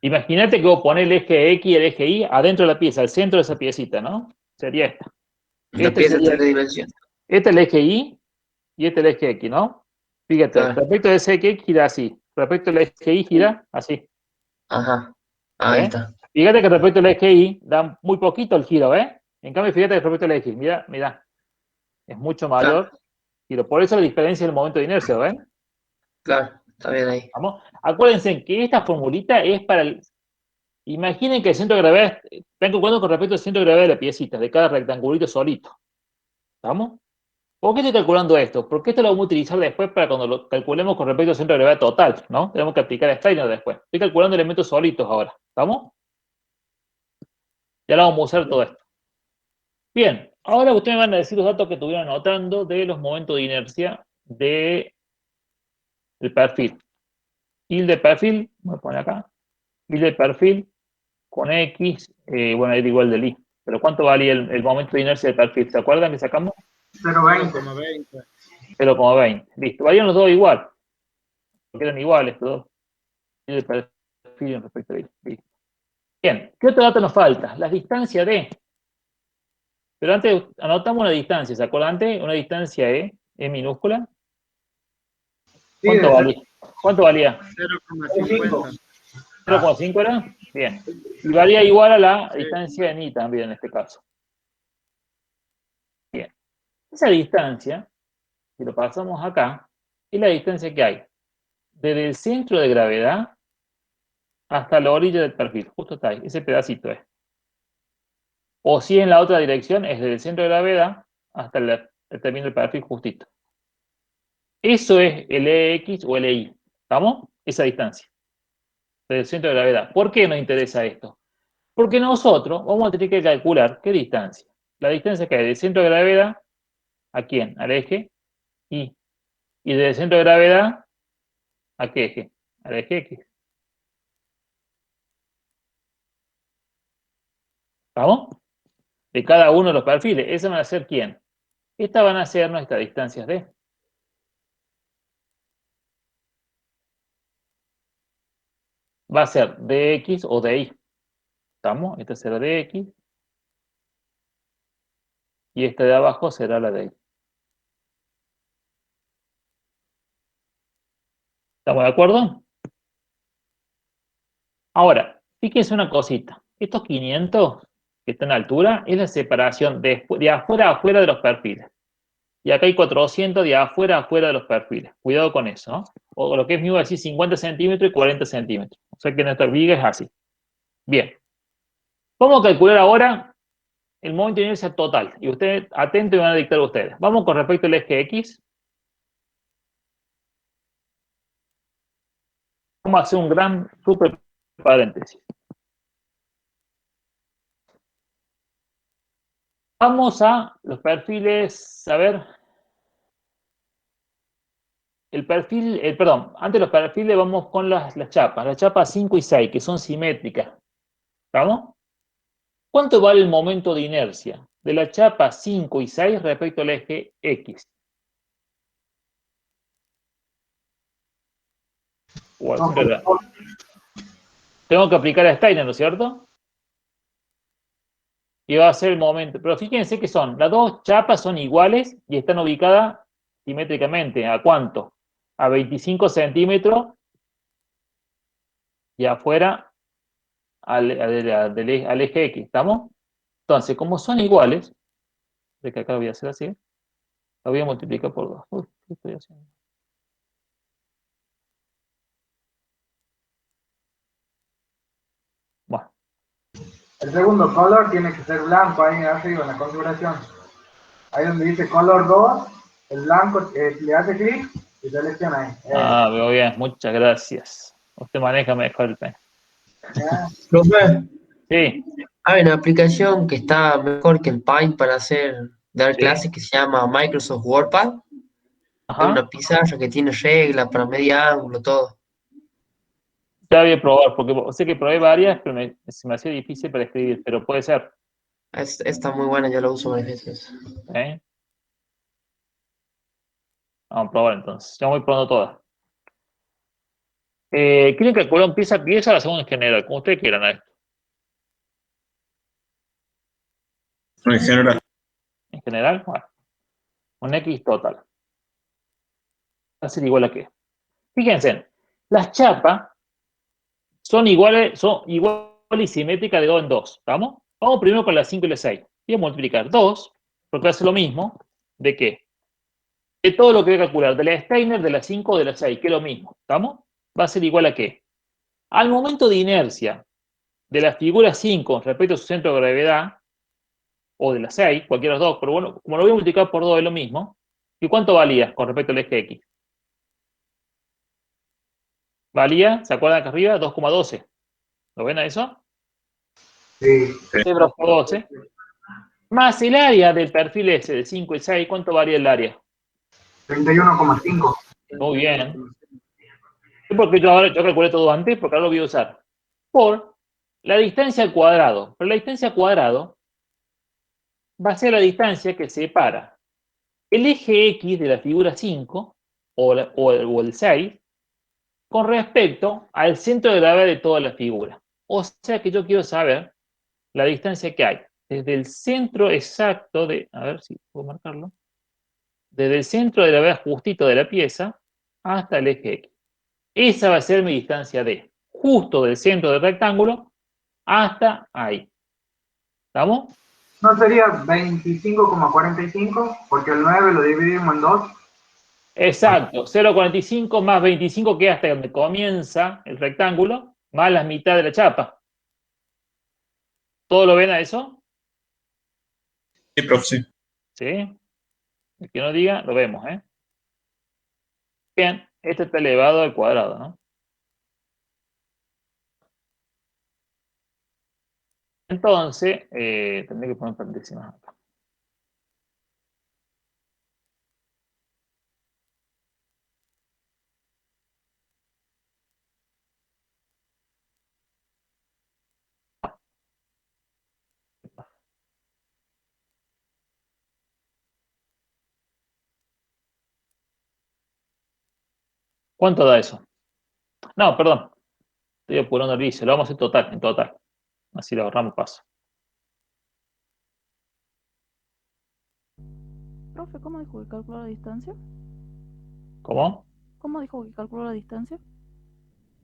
Imagínate que vos ponés el eje X y el eje Y adentro de la pieza, al centro de esa piecita, ¿no? Sería esta. La Este pieza en sería, 3 dimensiones. este es el eje Y y este es el eje X, ¿no? Fíjate, Claro. respecto a ese eje X gira así. Respecto al eje Y gira así. Ajá. Ahí ¿Eh? está. Fíjate que respecto al eje Y da muy poquito el giro, ¿eh? En cambio, fíjate que respecto al eje X, mira, es mucho mayor giro. Por eso la diferencia del momento de inercia, ¿ven? Claro, está bien ahí. Vamos. Acuérdense que esta formulita es para el... Imaginen que el centro de gravedad, están calculando con respecto al centro de gravedad de la piecita, de cada rectangulito solito. ¿Estamos? ¿Por qué estoy calculando esto? Porque esto lo vamos a utilizar después para cuando lo calculemos con respecto al centro de gravedad total, ¿no? Tenemos que aplicar a Steiner después. Estoy calculando elementos solitos ahora. ¿Estamos? Ya lo vamos a usar todo esto. Bien, ahora ustedes me van a decir los datos que estuvieron anotando de los momentos de inercia del perfil. Y el de perfil, voy a poner acá, y el de perfil con X, bueno, era igual del Y. Pero ¿cuánto valía el momento de inercia del perfil? ¿Se acuerdan que sacamos? 0,20. 0,20. Listo, valían los dos igual. Porque eran iguales los dos. Y el perfil respecto a Y. Listo. Bien, ¿qué otro dato nos falta? Las distancias D. Pero antes anotamos una distancia, ¿se acuerdan antes? Una distancia E minúscula. ¿Cuánto valía? ¿Cuánto valía? 0,50. 0,5 era. Bien. Y valía igual a la distancia en I también en este caso. Bien. Esa distancia, si lo pasamos acá, es la distancia que hay desde el centro de gravedad hasta la orilla del perfil. Justo está ahí. Ese pedacito es. O si en la otra dirección es desde el centro de gravedad hasta el término del perfil justito. Eso es el EX o el EI. ¿Estamos? Esa distancia. Desde el centro de gravedad. ¿Por qué nos interesa esto? Porque nosotros vamos a tener que calcular qué distancia. La distancia que hay del centro de gravedad, ¿a quién? Al eje Y. Y desde el centro de gravedad, ¿a qué eje? Al eje X. ¿Estamos? De cada uno de los perfiles. ¿Esas van a ser quién? Estas van a ser nuestras distancias D. Va a ser dx o dy. ¿Estamos? Esta será dx. Y esta de abajo será la dy. ¿Estamos de acuerdo? Ahora, fíjense una cosita. Estos 500 que están a altura es la separación de afuera a afuera de los perfiles. Y acá hay 400 de afuera a afuera de los perfiles. Cuidado con eso, ¿no? O lo que es mío decir 50 centímetros y 40 centímetros. O sea que nuestra viga es así. Bien. Vamos a calcular ahora el momento de inercia total. Y ustedes, atentos, y van a dictar ustedes. Vamos con respecto al eje X. Vamos a hacer un gran super paréntesis. Vamos a los perfiles, a ver. El perfil, perdón, antes de los perfiles vamos con las chapas 5 y 6, que son simétricas. ¿Estamos? ¿Cuánto vale el momento de inercia de la chapa 5 y 6 respecto al eje X? Bueno, tengo que aplicar a Steiner, ¿no es cierto? Y va a ser el momento. Pero fíjense que las dos chapas son iguales y están ubicadas simétricamente. ¿A cuánto? A 25 centímetros y afuera al eje X. ¿Estamos? Entonces, como son iguales, de que acá lo voy a hacer así, la voy a multiplicar por 2. Uy, ¿qué estoy haciendo? Bueno. El segundo color tiene que ser blanco ahí arriba en la configuración. Ahí donde dice color 2, el blanco le hace clic y selecciona ahí. Ah, veo bien, muchas gracias. Usted maneja mejor el pen. Profe, Sí. hay una aplicación que está mejor que el Paint para dar Sí. clases que se llama Microsoft WordPad. Ajá. Es una pizarra que tiene reglas para medio ángulo, todo. Ya voy a probar, porque sé que probé varias, pero se me hacía difícil para escribir, pero puede ser. Está muy buena, yo la uso varias veces. ¿Eh? Vamos a probar entonces. Ya voy probando todas. ¿Quieren calcular un pieza a pieza o la hacemos en general? Como ustedes quieran a esto. En general. En general, bueno. Un X total. Va a ser igual a qué. Fíjense, las chapas son iguales y simétricas de 2 en 2. ¿Estamos? Vamos primero con las 5 y las 6. Voy a multiplicar 2, porque hace lo mismo. ¿De qué? De todo lo que voy a calcular. De la Steiner, de la 5 o de la 6, que es lo mismo. ¿Estamos? Va a ser igual a qué. Al momento de inercia de la figura 5 respecto a su centro de gravedad, o de la 6, cualquiera de los dos, pero bueno, como lo voy a multiplicar por 2 es lo mismo. ¿Y cuánto valía con respecto al eje X? Valía, ¿se acuerdan acá arriba? 2,12. ¿Lo ven a eso? Sí. 2,12. Más el área del perfil ese de 5 y 6, ¿cuánto varía el área? 31,5. Muy bien. Porque yo calculé todo antes, porque ahora lo voy a usar. Por la distancia al cuadrado. Pero la distancia al cuadrado va a ser la distancia que separa el eje X de la figura 5 o el 6 con respecto al centro de gravedad de toda la figura. O sea que yo quiero saber la distancia que hay desde el centro exacto de, a ver si puedo marcarlo, desde el centro de gravedad justito de la pieza hasta el eje X. Esa va a ser mi distancia D, justo del centro del rectángulo hasta ahí. ¿Estamos? ¿No sería 25,45? Porque el 9 lo dividimos en 2. Exacto, 0,45 más 25 que es hasta donde comienza el rectángulo, más la mitad de la chapa. ¿Todo lo ven a eso? Sí, profe, sí. ¿Sí? El que no diga, lo vemos, ¿eh? Bien, este está elevado al cuadrado, ¿no? Entonces, tendré que poner paréntesis acá. ¿Cuánto da eso? No, perdón. Estoy apurando el vicio. Lo vamos a hacer total, en total. Así le ahorramos paso. Profe, ¿cómo dijo que calculó la distancia? ¿Cómo? ¿Cómo dijo que calculó la distancia?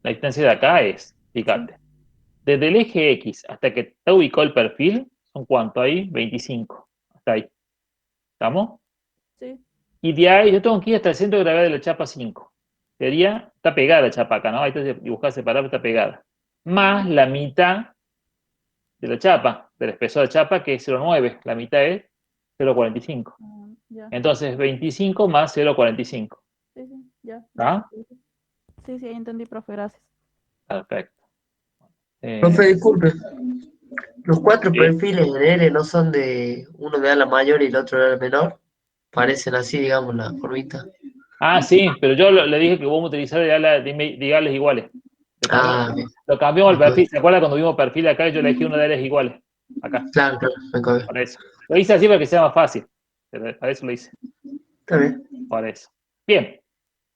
La distancia de acá es, fíjate, desde el eje X hasta que está ubicado el perfil, ¿son cuánto ahí? 25. Hasta ahí. ¿Estamos? Sí. Y de ahí yo tengo que ir hasta el centro de gravedad de la chapa 5. Sería, está pegada la chapa acá, ¿no? Ahí está dibujada separada, está pegada. Más la mitad de la chapa, del espesor de chapa, que es 0,9. La mitad es 0,45. Entonces, 25 más 0,45. Sí, sí, ya. ¿Ah? Sí, sí, ahí entendí, profe, gracias. Perfecto. Profe, disculpe. Los 4 sí. perfiles en L no son de uno de ala mayor y el otro de ala menor. Parecen así, digamos, la formita. Ah, sí, pero yo le dije que vamos a utilizar de ales iguales. Lo cambiamos al perfil. ¿Se acuerda cuando vimos perfil acá? Yo elegí una de ales iguales. Acá. Claro, claro, me cabe. Por eso. Lo hice así para que sea más fácil. Pero para eso lo hice. Está bien. Por eso. Bien.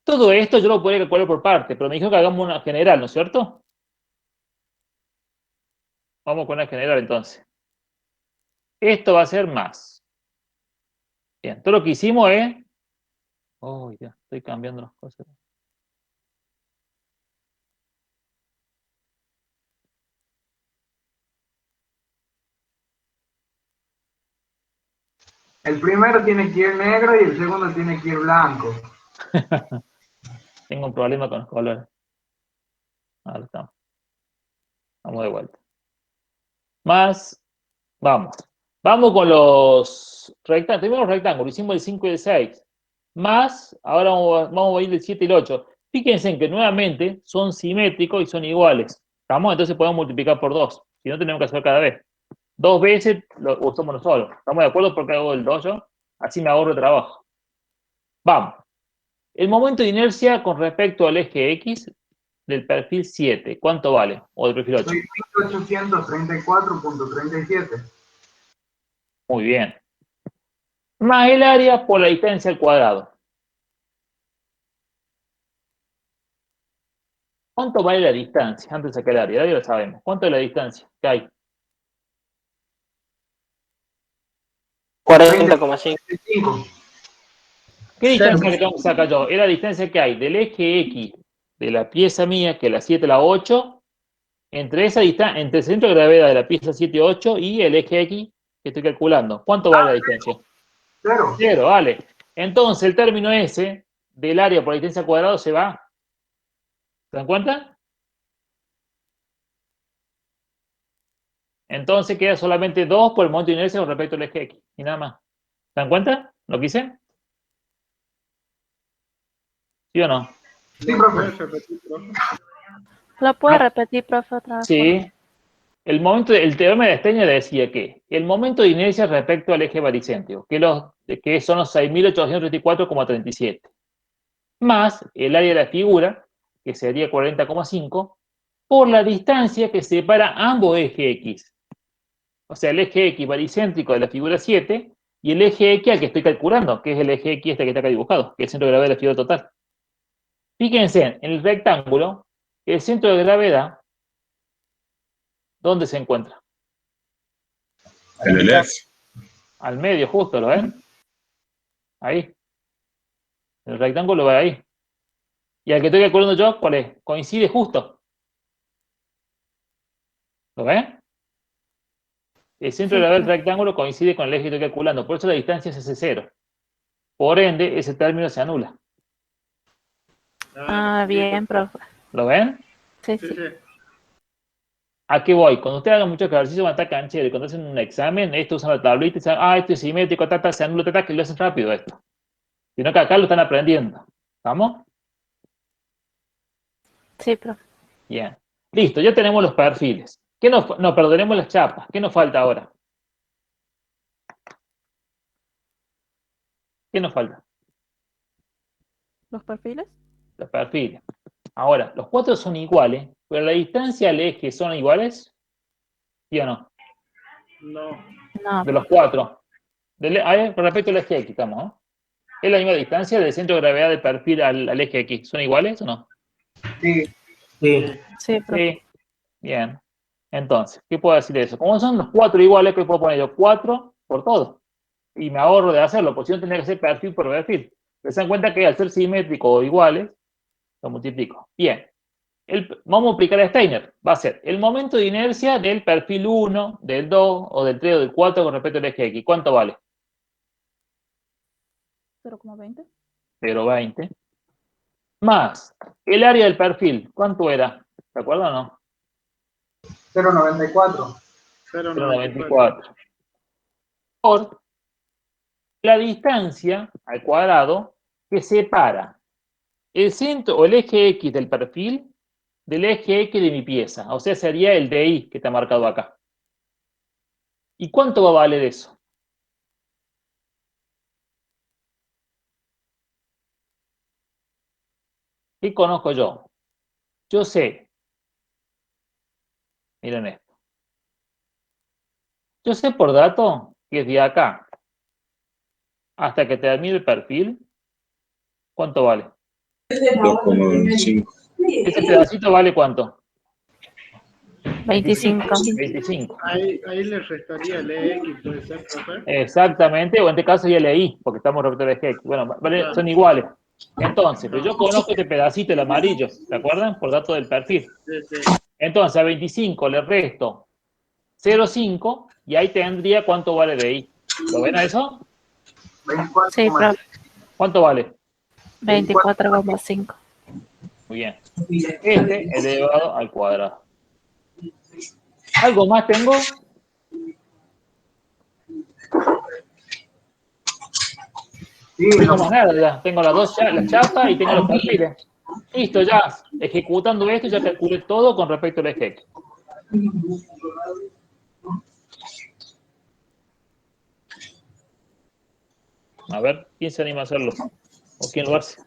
Todo esto yo lo podría calcular por parte, pero me dijo que hagamos una general, ¿no es cierto? Vamos con una general entonces. Esto va a ser más. Bien. Todo lo que hicimos es... Oh, ya, estoy cambiando las cosas. El primero tiene que ir negro y el segundo tiene que ir blanco. Tengo un problema con los colores. Ahora estamos. Vamos de vuelta. Más. Vamos. Vamos con los rectángulos. Primero los rectángulos. Hicimos el 5 y el 6. Más. Ahora vamos a ir del 7 y el 8. Fíjense en que nuevamente son simétricos y son iguales. ¿Estamos? Entonces podemos multiplicar por 2. Si no, tenemos que hacer cada vez. 2 veces lo usamos nosotros. ¿Estamos de acuerdo? Porque hago el 2 yo. Así me ahorro trabajo. Vamos. El momento de inercia con respecto al eje X del perfil 7, ¿cuánto vale? O del perfil 8. 1834.37. Muy bien. Más el área por la distancia al cuadrado. ¿Cuánto vale la distancia? Antes de sacar el área, ya lo sabemos. ¿Cuánto es la distancia que hay? 40,5. ¿Qué distancia que tengo que sacar yo? Es la distancia que hay del eje X de la pieza mía, que es la 7 la 8, entre esa distancia, entre el centro de gravedad de la pieza 7 y 8 y el eje X que estoy calculando. ¿Cuánto vale la distancia? Cero. Cero, vale. Entonces el término ese del área por la distancia al cuadrado se va. ¿Se dan cuenta? Entonces queda solamente 2 por el momento de inercia con respecto al eje X. Y nada más. ¿Se dan cuenta lo que hice? ¿Sí o no? Sí, profe. ¿Lo puede repetir, profe, otra vez? Sí. El teorema de Steiner decía que el momento de inercia respecto al eje baricéntrico, que son los 6.834,37, más el área de la figura, que sería 40,5, por la distancia que separa ambos ejes X. O sea, el eje X baricéntrico de la figura 7 y el eje X al que estoy calculando, que es el eje X este que está acá dibujado, que es el centro de gravedad de la figura total. Fíjense, en el rectángulo, el centro de gravedad, ¿dónde se encuentra? En el F. Al medio, justo, ¿lo ven? Ahí. El rectángulo va ahí. Y al que estoy calculando yo, ¿cuál es? Coincide justo. ¿Lo ven? El centro de gravedad del rectángulo coincide con el eje que estoy calculando. Por eso la distancia es ese 0. Por ende, ese término se anula. Ah, bien, profe. ¿Lo ven? Sí, sí. ¿A qué voy? Cuando ustedes hagan muchos ejercicios van a estar cancheros. Cuando hacen un examen, esto usan la tablita y dicen, esto es simétrico, se anula, que lo hacen rápido esto. Sino que acá lo están aprendiendo. ¿Estamos? Sí, profe. Bien. Listo, ya tenemos los perfiles. No, perdonemos las chapas. ¿Qué nos falta ahora? ¿Qué nos falta? ¿Los perfiles? Los perfiles. Ahora, los cuatro son iguales, pero la distancia al eje son iguales. ¿Sí o no? No. No. De los cuatro. A ver, con respecto al eje X, estamos, ¿no? ¿Es la misma distancia del centro de gravedad del perfil al eje X? ¿Son iguales o no? Sí. Sí, profe. Sí. Bien. Entonces, ¿qué puedo decir de eso? Como son los cuatro iguales, ¿qué puedo poner yo? 4 por todo. Y me ahorro de hacerlo, porque si no tendría que ser perfil por perfil. Pero se dan cuenta que al ser simétrico o iguales, lo multiplico. Bien. Vamos a aplicar a Steiner. Va a ser el momento de inercia del perfil 1, del 2, o del 3 o del 4 con respecto al eje X. ¿Cuánto vale? 0,20. 0,20. Más el área del perfil. ¿Cuánto era? ¿Se acuerdan o no? 0,94. 0,94. Por la distancia al cuadrado que separa el centro o el eje X del perfil del eje X de mi pieza. O sea, sería el DI que está marcado acá. ¿Y cuánto va a valer eso? ¿Qué conozco yo? Yo sé, miren esto. Yo sé por dato que de acá hasta que termine el perfil, ¿cuánto vale? 2,25. ¿Ese pedacito vale cuánto? 25. 25. Ahí le restaría el EX, puede ser, profe. Exactamente, o en este caso ya leí, porque estamos respecto al eje X. Bueno, vale, son iguales. Entonces, pero yo conozco este pedacito, el amarillo, ¿se acuerdan? Por dato del perfil. Entonces, a 25 le resto 0,5 y ahí tendría cuánto vale de ahí. ¿Lo ven a eso? Sí, profe. ¿Cuánto vale? 24,5. Muy bien. Este elevado al cuadrado. ¿Algo más tengo? Sí, No tengo más nada ya. Tengo las chapas y tengo los perfiles. Listo, ya. Ejecutando esto ya calculé todo con respecto al eje X. A ver, ¿quién se anima a hacerlo? ¿O quién lo hace?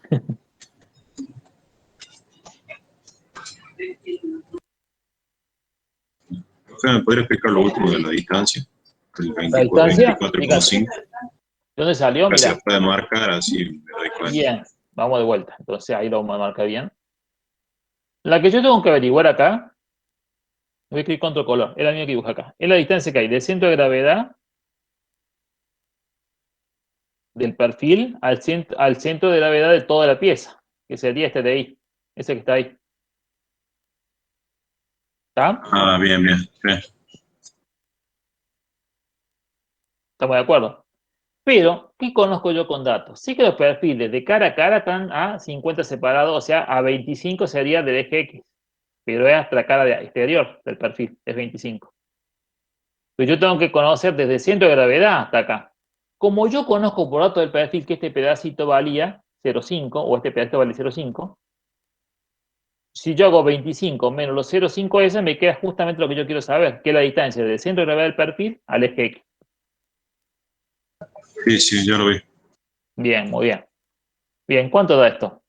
¿Me podría explicar lo último de la distancia? El ¿La distancia? 24,5. ¿Dónde salió? Casi Mira. la puede marcar, así me doy cuenta. Bien, vamos de vuelta. Entonces ahí lo vamos a marcar bien. La que yo tengo que averiguar acá, voy a escribir con otro color, es la mía que dibuja acá. Es la distancia que hay del centro de gravedad del perfil al centro de gravedad de toda la pieza, que sería este de ahí, ese que está ahí. ¿Está? Ah, bien, bien. Sí. ¿Estamos de acuerdo? Pero, ¿qué conozco yo con datos? Sí que los perfiles de cara a cara están a 50 separados, o sea, a 25 sería del eje X, pero es hasta la cara exterior del perfil, es 25. Pero yo tengo que conocer desde el centro de gravedad hasta acá. Como yo conozco por datos del perfil que este pedacito valía 0,5 o este pedacito vale 0,5, si yo hago 25 menos los 0,5 ese, me queda justamente lo que yo quiero saber, que es la distancia del centro de gravedad del perfil al eje X. Sí, sí, yo lo vi. Bien, muy bien. Bien, ¿cuánto da esto?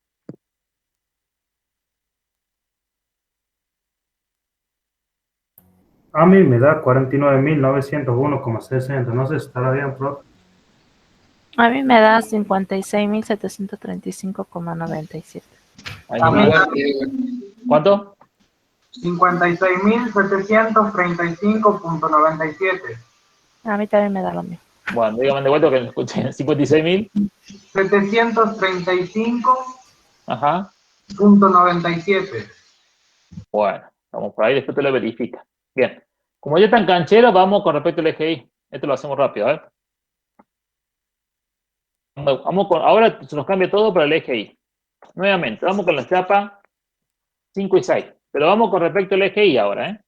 A mí me da 49.901,60. No sé si estará bien, profe. A mí me da 56.735,97. ¿Cuánto? 56.735,97. A mí también me da lo mismo. Bueno, dígame de vuelta que me escuché. 56.000. 735.97. Ajá. Bueno, estamos por ahí, después te lo verifica. Bien. Como ya están cancheros, vamos con respecto al eje Y. Esto lo hacemos rápido, a ver. Ahora se nos cambia todo para el eje Y. Nuevamente, vamos con la chapa 5 y 6. Pero vamos con respecto al eje Y ahora, ¿eh?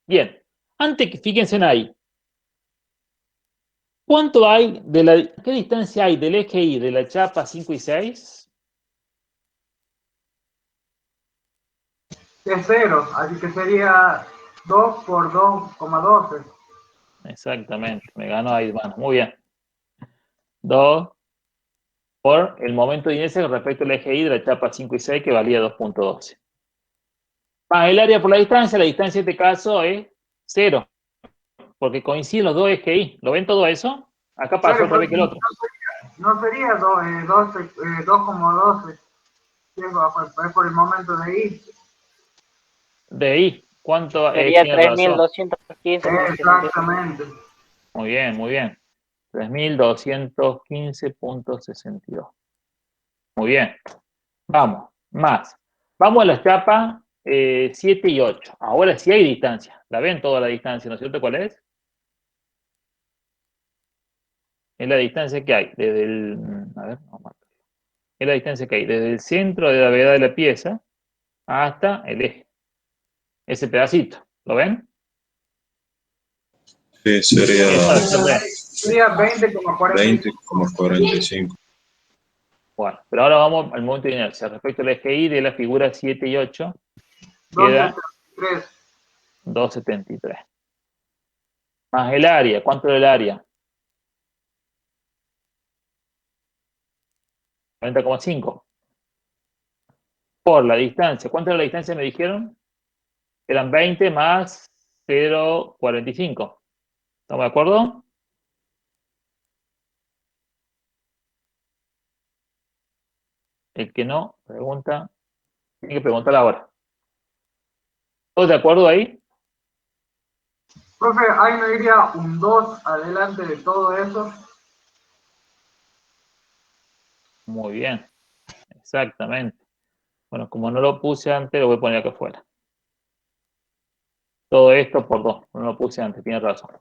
Bien. Antes que fíjense en ahí. ¿Cuánto hay qué distancia hay del eje Y de la chapa 5 y 6? Es 0, así que sería 2 por 2,12. Exactamente, me ganó ahí, mano. Muy bien. 2 por el momento de inercia con respecto al eje Y de la chapa 5 y 6, que valía 2,12. Más el área por la distancia en este caso es 0, porque coinciden los dos ejes Y. ¿Lo ven todo eso? Acá pasó otra vez que el otro. No sería 2,12. Es por el momento de Y. De Y, ¿cuánto Sería tiene razón? 3.215. Exactamente. Muy bien, muy bien. 3.215.62. Muy bien. Vamos, más. Vamos a las chapas 7 y 8. Ahora sí hay distancia. La ven toda la distancia, ¿no es cierto? ¿Cuál es? Es la distancia que hay desde el... A ver, vamos a marcarlo. Es la distancia que hay desde el centro de gravedad de la pieza hasta el eje. Ese pedacito. ¿Lo ven? Sí, sería Sería 20,45. Bueno, pero ahora vamos al momento de inercia. Respecto al eje Y de la figura 7 y 8, queda 2,73. Más el área. ¿Cuánto es el área? 40,5. Por la distancia. ¿Cuánto era la distancia, me dijeron? Eran 20 más 0,45. ¿Estamos de acuerdo? El que no, pregunta. Tiene que preguntar ahora. ¿Todos de acuerdo ahí? Profe, ahí no iría un 2 adelante de todo eso. Muy bien. Exactamente. Bueno, como no lo puse antes, lo voy a poner acá afuera. Todo esto por 2. No lo puse antes, tiene razón.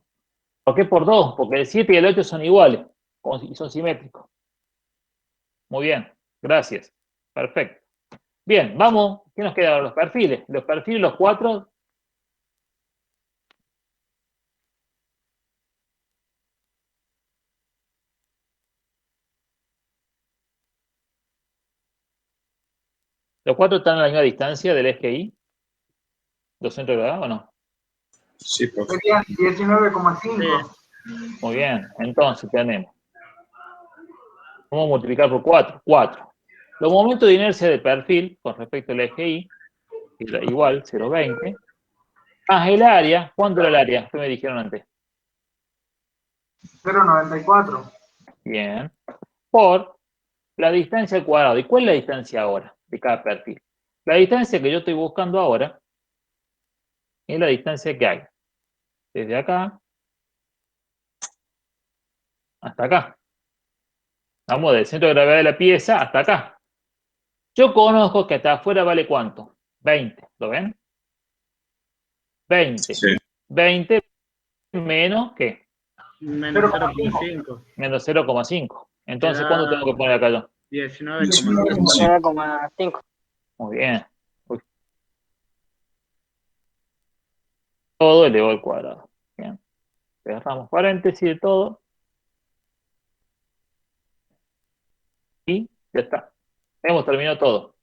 ¿Por qué por 2? Porque el 7 y el 8 son iguales y son simétricos. Muy bien. Gracias. Perfecto. Bien, vamos. ¿Qué nos queda? Los perfiles. Los perfiles, los 4. ¿Los 4 están a la misma distancia del eje Y? ¿Los centros de gravedad o no? Sí, profe. Serían 19,5. Muy bien. Entonces tenemos. Vamos a multiplicar por 4. 4. Los momentos de inercia de perfil con respecto al eje Y, igual, 0,20. Más el área. ¿Cuánto era el área? ¿Qué me dijeron antes? 0,94. Bien. Por la distancia al cuadrado. ¿Y cuál es la distancia ahora de cada perfil? La distancia que yo estoy buscando ahora es la distancia que hay desde acá hasta acá. Vamos del centro de gravedad de la pieza hasta acá. Yo conozco que hasta afuera vale ¿cuánto? 20. ¿Lo ven? 20. Sí. 20 menos ¿qué? Menos 0,5. Menos 0,5. Entonces, Te da ¿cuánto tengo que poner acá yo? 19,5. 9,5. Muy bien. Uy. Todo elevado al cuadrado. Bien. Cerramos paréntesis de todo. Y ya está. Hemos terminado todo.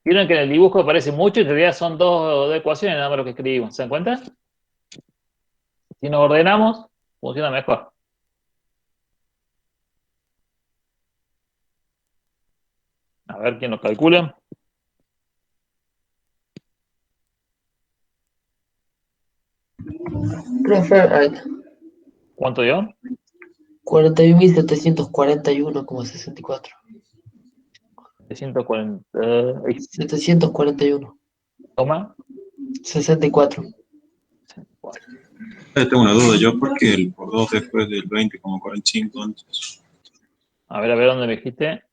Vieron que en el dibujo aparece mucho y en realidad son dos ecuaciones nada más lo que escribimos. ¿Se dan cuenta? Si nos ordenamos, funciona mejor. A ver quién lo calcula. Profe, ¿Cuánto dio? 41.741,64. 740. 741. Toma. 64. Tengo una duda yo, porque el por 2 después del 20,45 antes. A ver dónde me dijiste.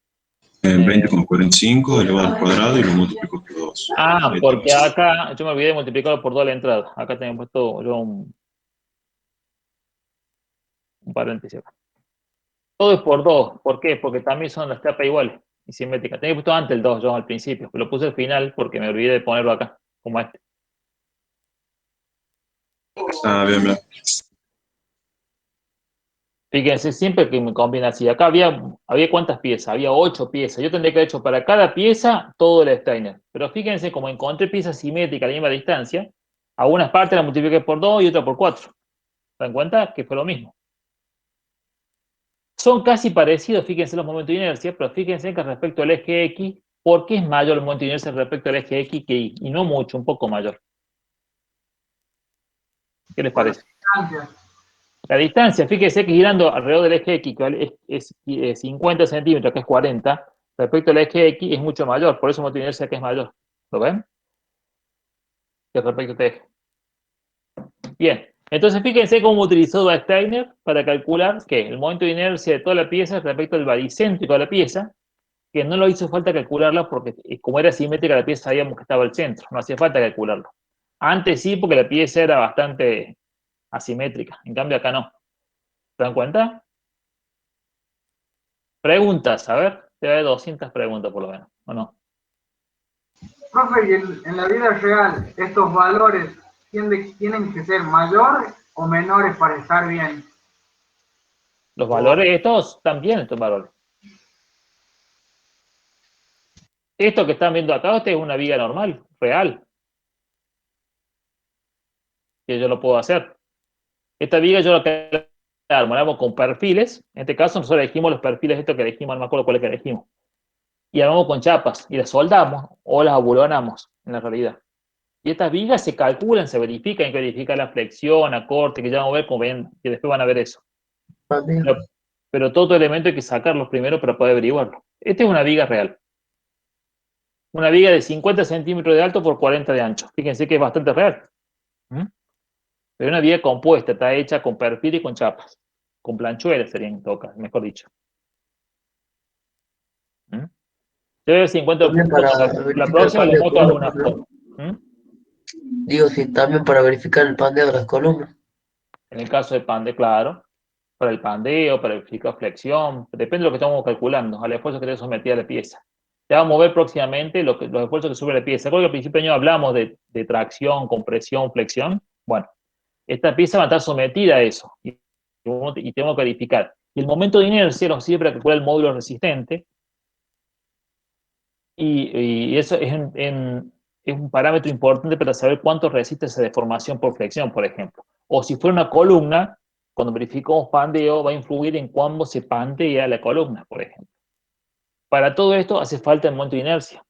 20,45 elevado al cuadrado y lo multiplico por 2. Ah, porque acá yo me olvidé de multiplicarlo por 2 la entrada. Acá tengo puesto yo un paréntesis acá. Todo es por 2. ¿Por qué? Porque también son las capas iguales y simétricas. Tenía puesto antes el 2 yo al principio, pero lo puse al final porque me olvidé de ponerlo acá, como este. Ah, bien, bien. Fíjense, siempre que me conviene así. Acá había ¿cuántas piezas? Había 8 piezas. Yo tendría que haber hecho para cada pieza todo el Steiner. Pero fíjense, como encontré piezas simétricas a la misma distancia, algunas partes las multipliqué por 2 y otras por 4. ¿Se dan cuenta? Que fue lo mismo. Son casi parecidos, fíjense los momentos de inercia, pero fíjense que respecto al eje X, ¿por qué es mayor el momento de inercia respecto al eje X que Y? Y no mucho, un poco mayor. ¿Qué les parece? La distancia, fíjense que girando alrededor del eje X, que es 50 centímetros, acá es 40, respecto al eje X es mucho mayor, por eso el momento de inercia acá es mayor. ¿Lo ven? Que respecto a este eje. Bien, entonces fíjense cómo utilizó Steiner para calcular que el momento de inercia de toda la pieza respecto al baricéntrico de la pieza, que no lo hizo falta calcularla porque como era simétrica la pieza sabíamos que estaba al centro, no hacía falta calcularlo. Antes sí, porque la pieza era bastante asimétrica, en cambio acá no. ¿Se dan cuenta? Preguntas, a ver, te da 200 preguntas por lo menos, ¿o no? Profe, y en la vida real, ¿estos valores tienen que ser mayores o menores para estar bien? Los valores estos también, estos valores. Esto que están viendo acá, este es una viga normal, real. Que yo lo puedo hacer. Esta viga yo la armamos con perfiles. En este caso nosotros elegimos los perfiles estos que elegimos, no me acuerdo cuáles que elegimos. Y armamos con chapas y las soldamos o las abulonamos en la realidad. Y estas vigas se calculan, se verifican, hay que verificar la flexión, acorte, que ya vamos a ver, como ven, que después van a ver eso. Pero todo elemento hay que sacarlo primero para poder averiguarlo. Esta es una viga real. Una viga de 50 centímetros de alto por 40 de ancho. Fíjense que es bastante real. Pero una viga compuesta, está hecha con perfil y con chapas. Con planchuelas serían en todo caso, mejor dicho. Yo voy a ver si encuentro También puntos. para La verificar el próxima les pandeo de muestro alguna columnas, foto. ¿no? Digo, sí, también para verificar el pandeo de las columnas. En el caso del pandeo, claro. Para el pandeo, para verificar flexión. Depende de lo que estamos calculando, al esfuerzo que te sometida la pieza. Ya vamos a ver próximamente los esfuerzos que sube la pieza. Recuerda que al principio del año hablamos de tracción, compresión, flexión. Bueno, esta pieza va a estar sometida a eso. Y tenemos que verificar. Y el momento de inercia nos sirve para calcular el módulo resistente. Y eso es un parámetro importante para saber cuánto resiste esa deformación por flexión, por ejemplo. O si fuera una columna, cuando verificamos pandeo, va a influir en cuándo se pandea la columna, por ejemplo. Para todo esto hace falta el momento de inercia,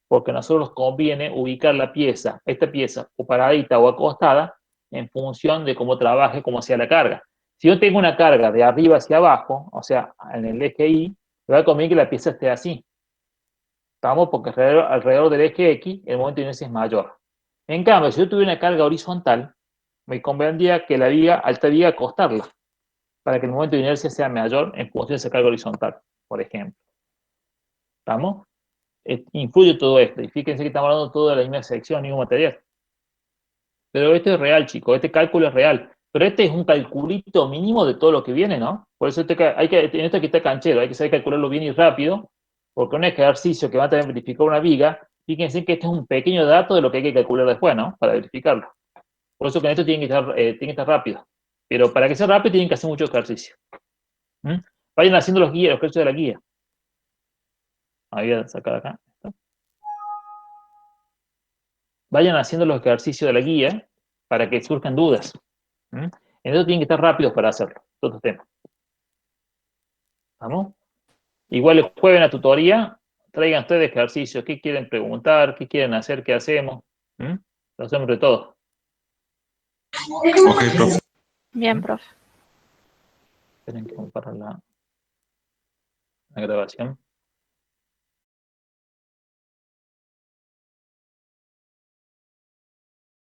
porque a nosotros nos conviene ubicar la pieza, esta pieza, o paradita o acostada, en función de cómo trabaje, cómo sea la carga. Si yo tengo una carga de arriba hacia abajo, o sea, en el eje Y, me va a convenir que la pieza esté así. ¿Estamos? Porque alrededor del eje X, el momento de inercia es mayor. En cambio, si yo tuviera una carga horizontal, me convendría que la viga, alta viga, acostarla, para que el momento de inercia sea mayor en función de esa carga horizontal, por ejemplo. ¿Estamos? Influye todo esto. Y fíjense que estamos hablando todo de la misma sección, mismo material. Pero esto es real, chicos. Este cálculo es real. Pero este es un calculito mínimo de todo lo que viene, ¿no? Por eso en esto hay que estar canchero. Hay que saber calcularlo bien y rápido. Porque un ejercicio que va a también verificar una viga, fíjense que este es un pequeño dato de lo que hay que calcular después, ¿no? Para verificarlo. Por eso que en esto tiene que estar rápido. Pero para que sea rápido tienen que hacer mucho ejercicio. Vayan haciendo los ejercicios de la guía. Voy a sacar acá. Vayan haciendo los ejercicios de la guía para que surjan dudas. En eso tienen que estar rápidos para hacerlo. Otros temas. ¿Vamos? Igual el jueves en la tutoría, traigan ustedes ejercicios. ¿Qué quieren preguntar? ¿Qué quieren hacer? ¿Qué hacemos? Lo hacemos de todo. Ok, profe. Bien, profe. Tienen que comparar la grabación.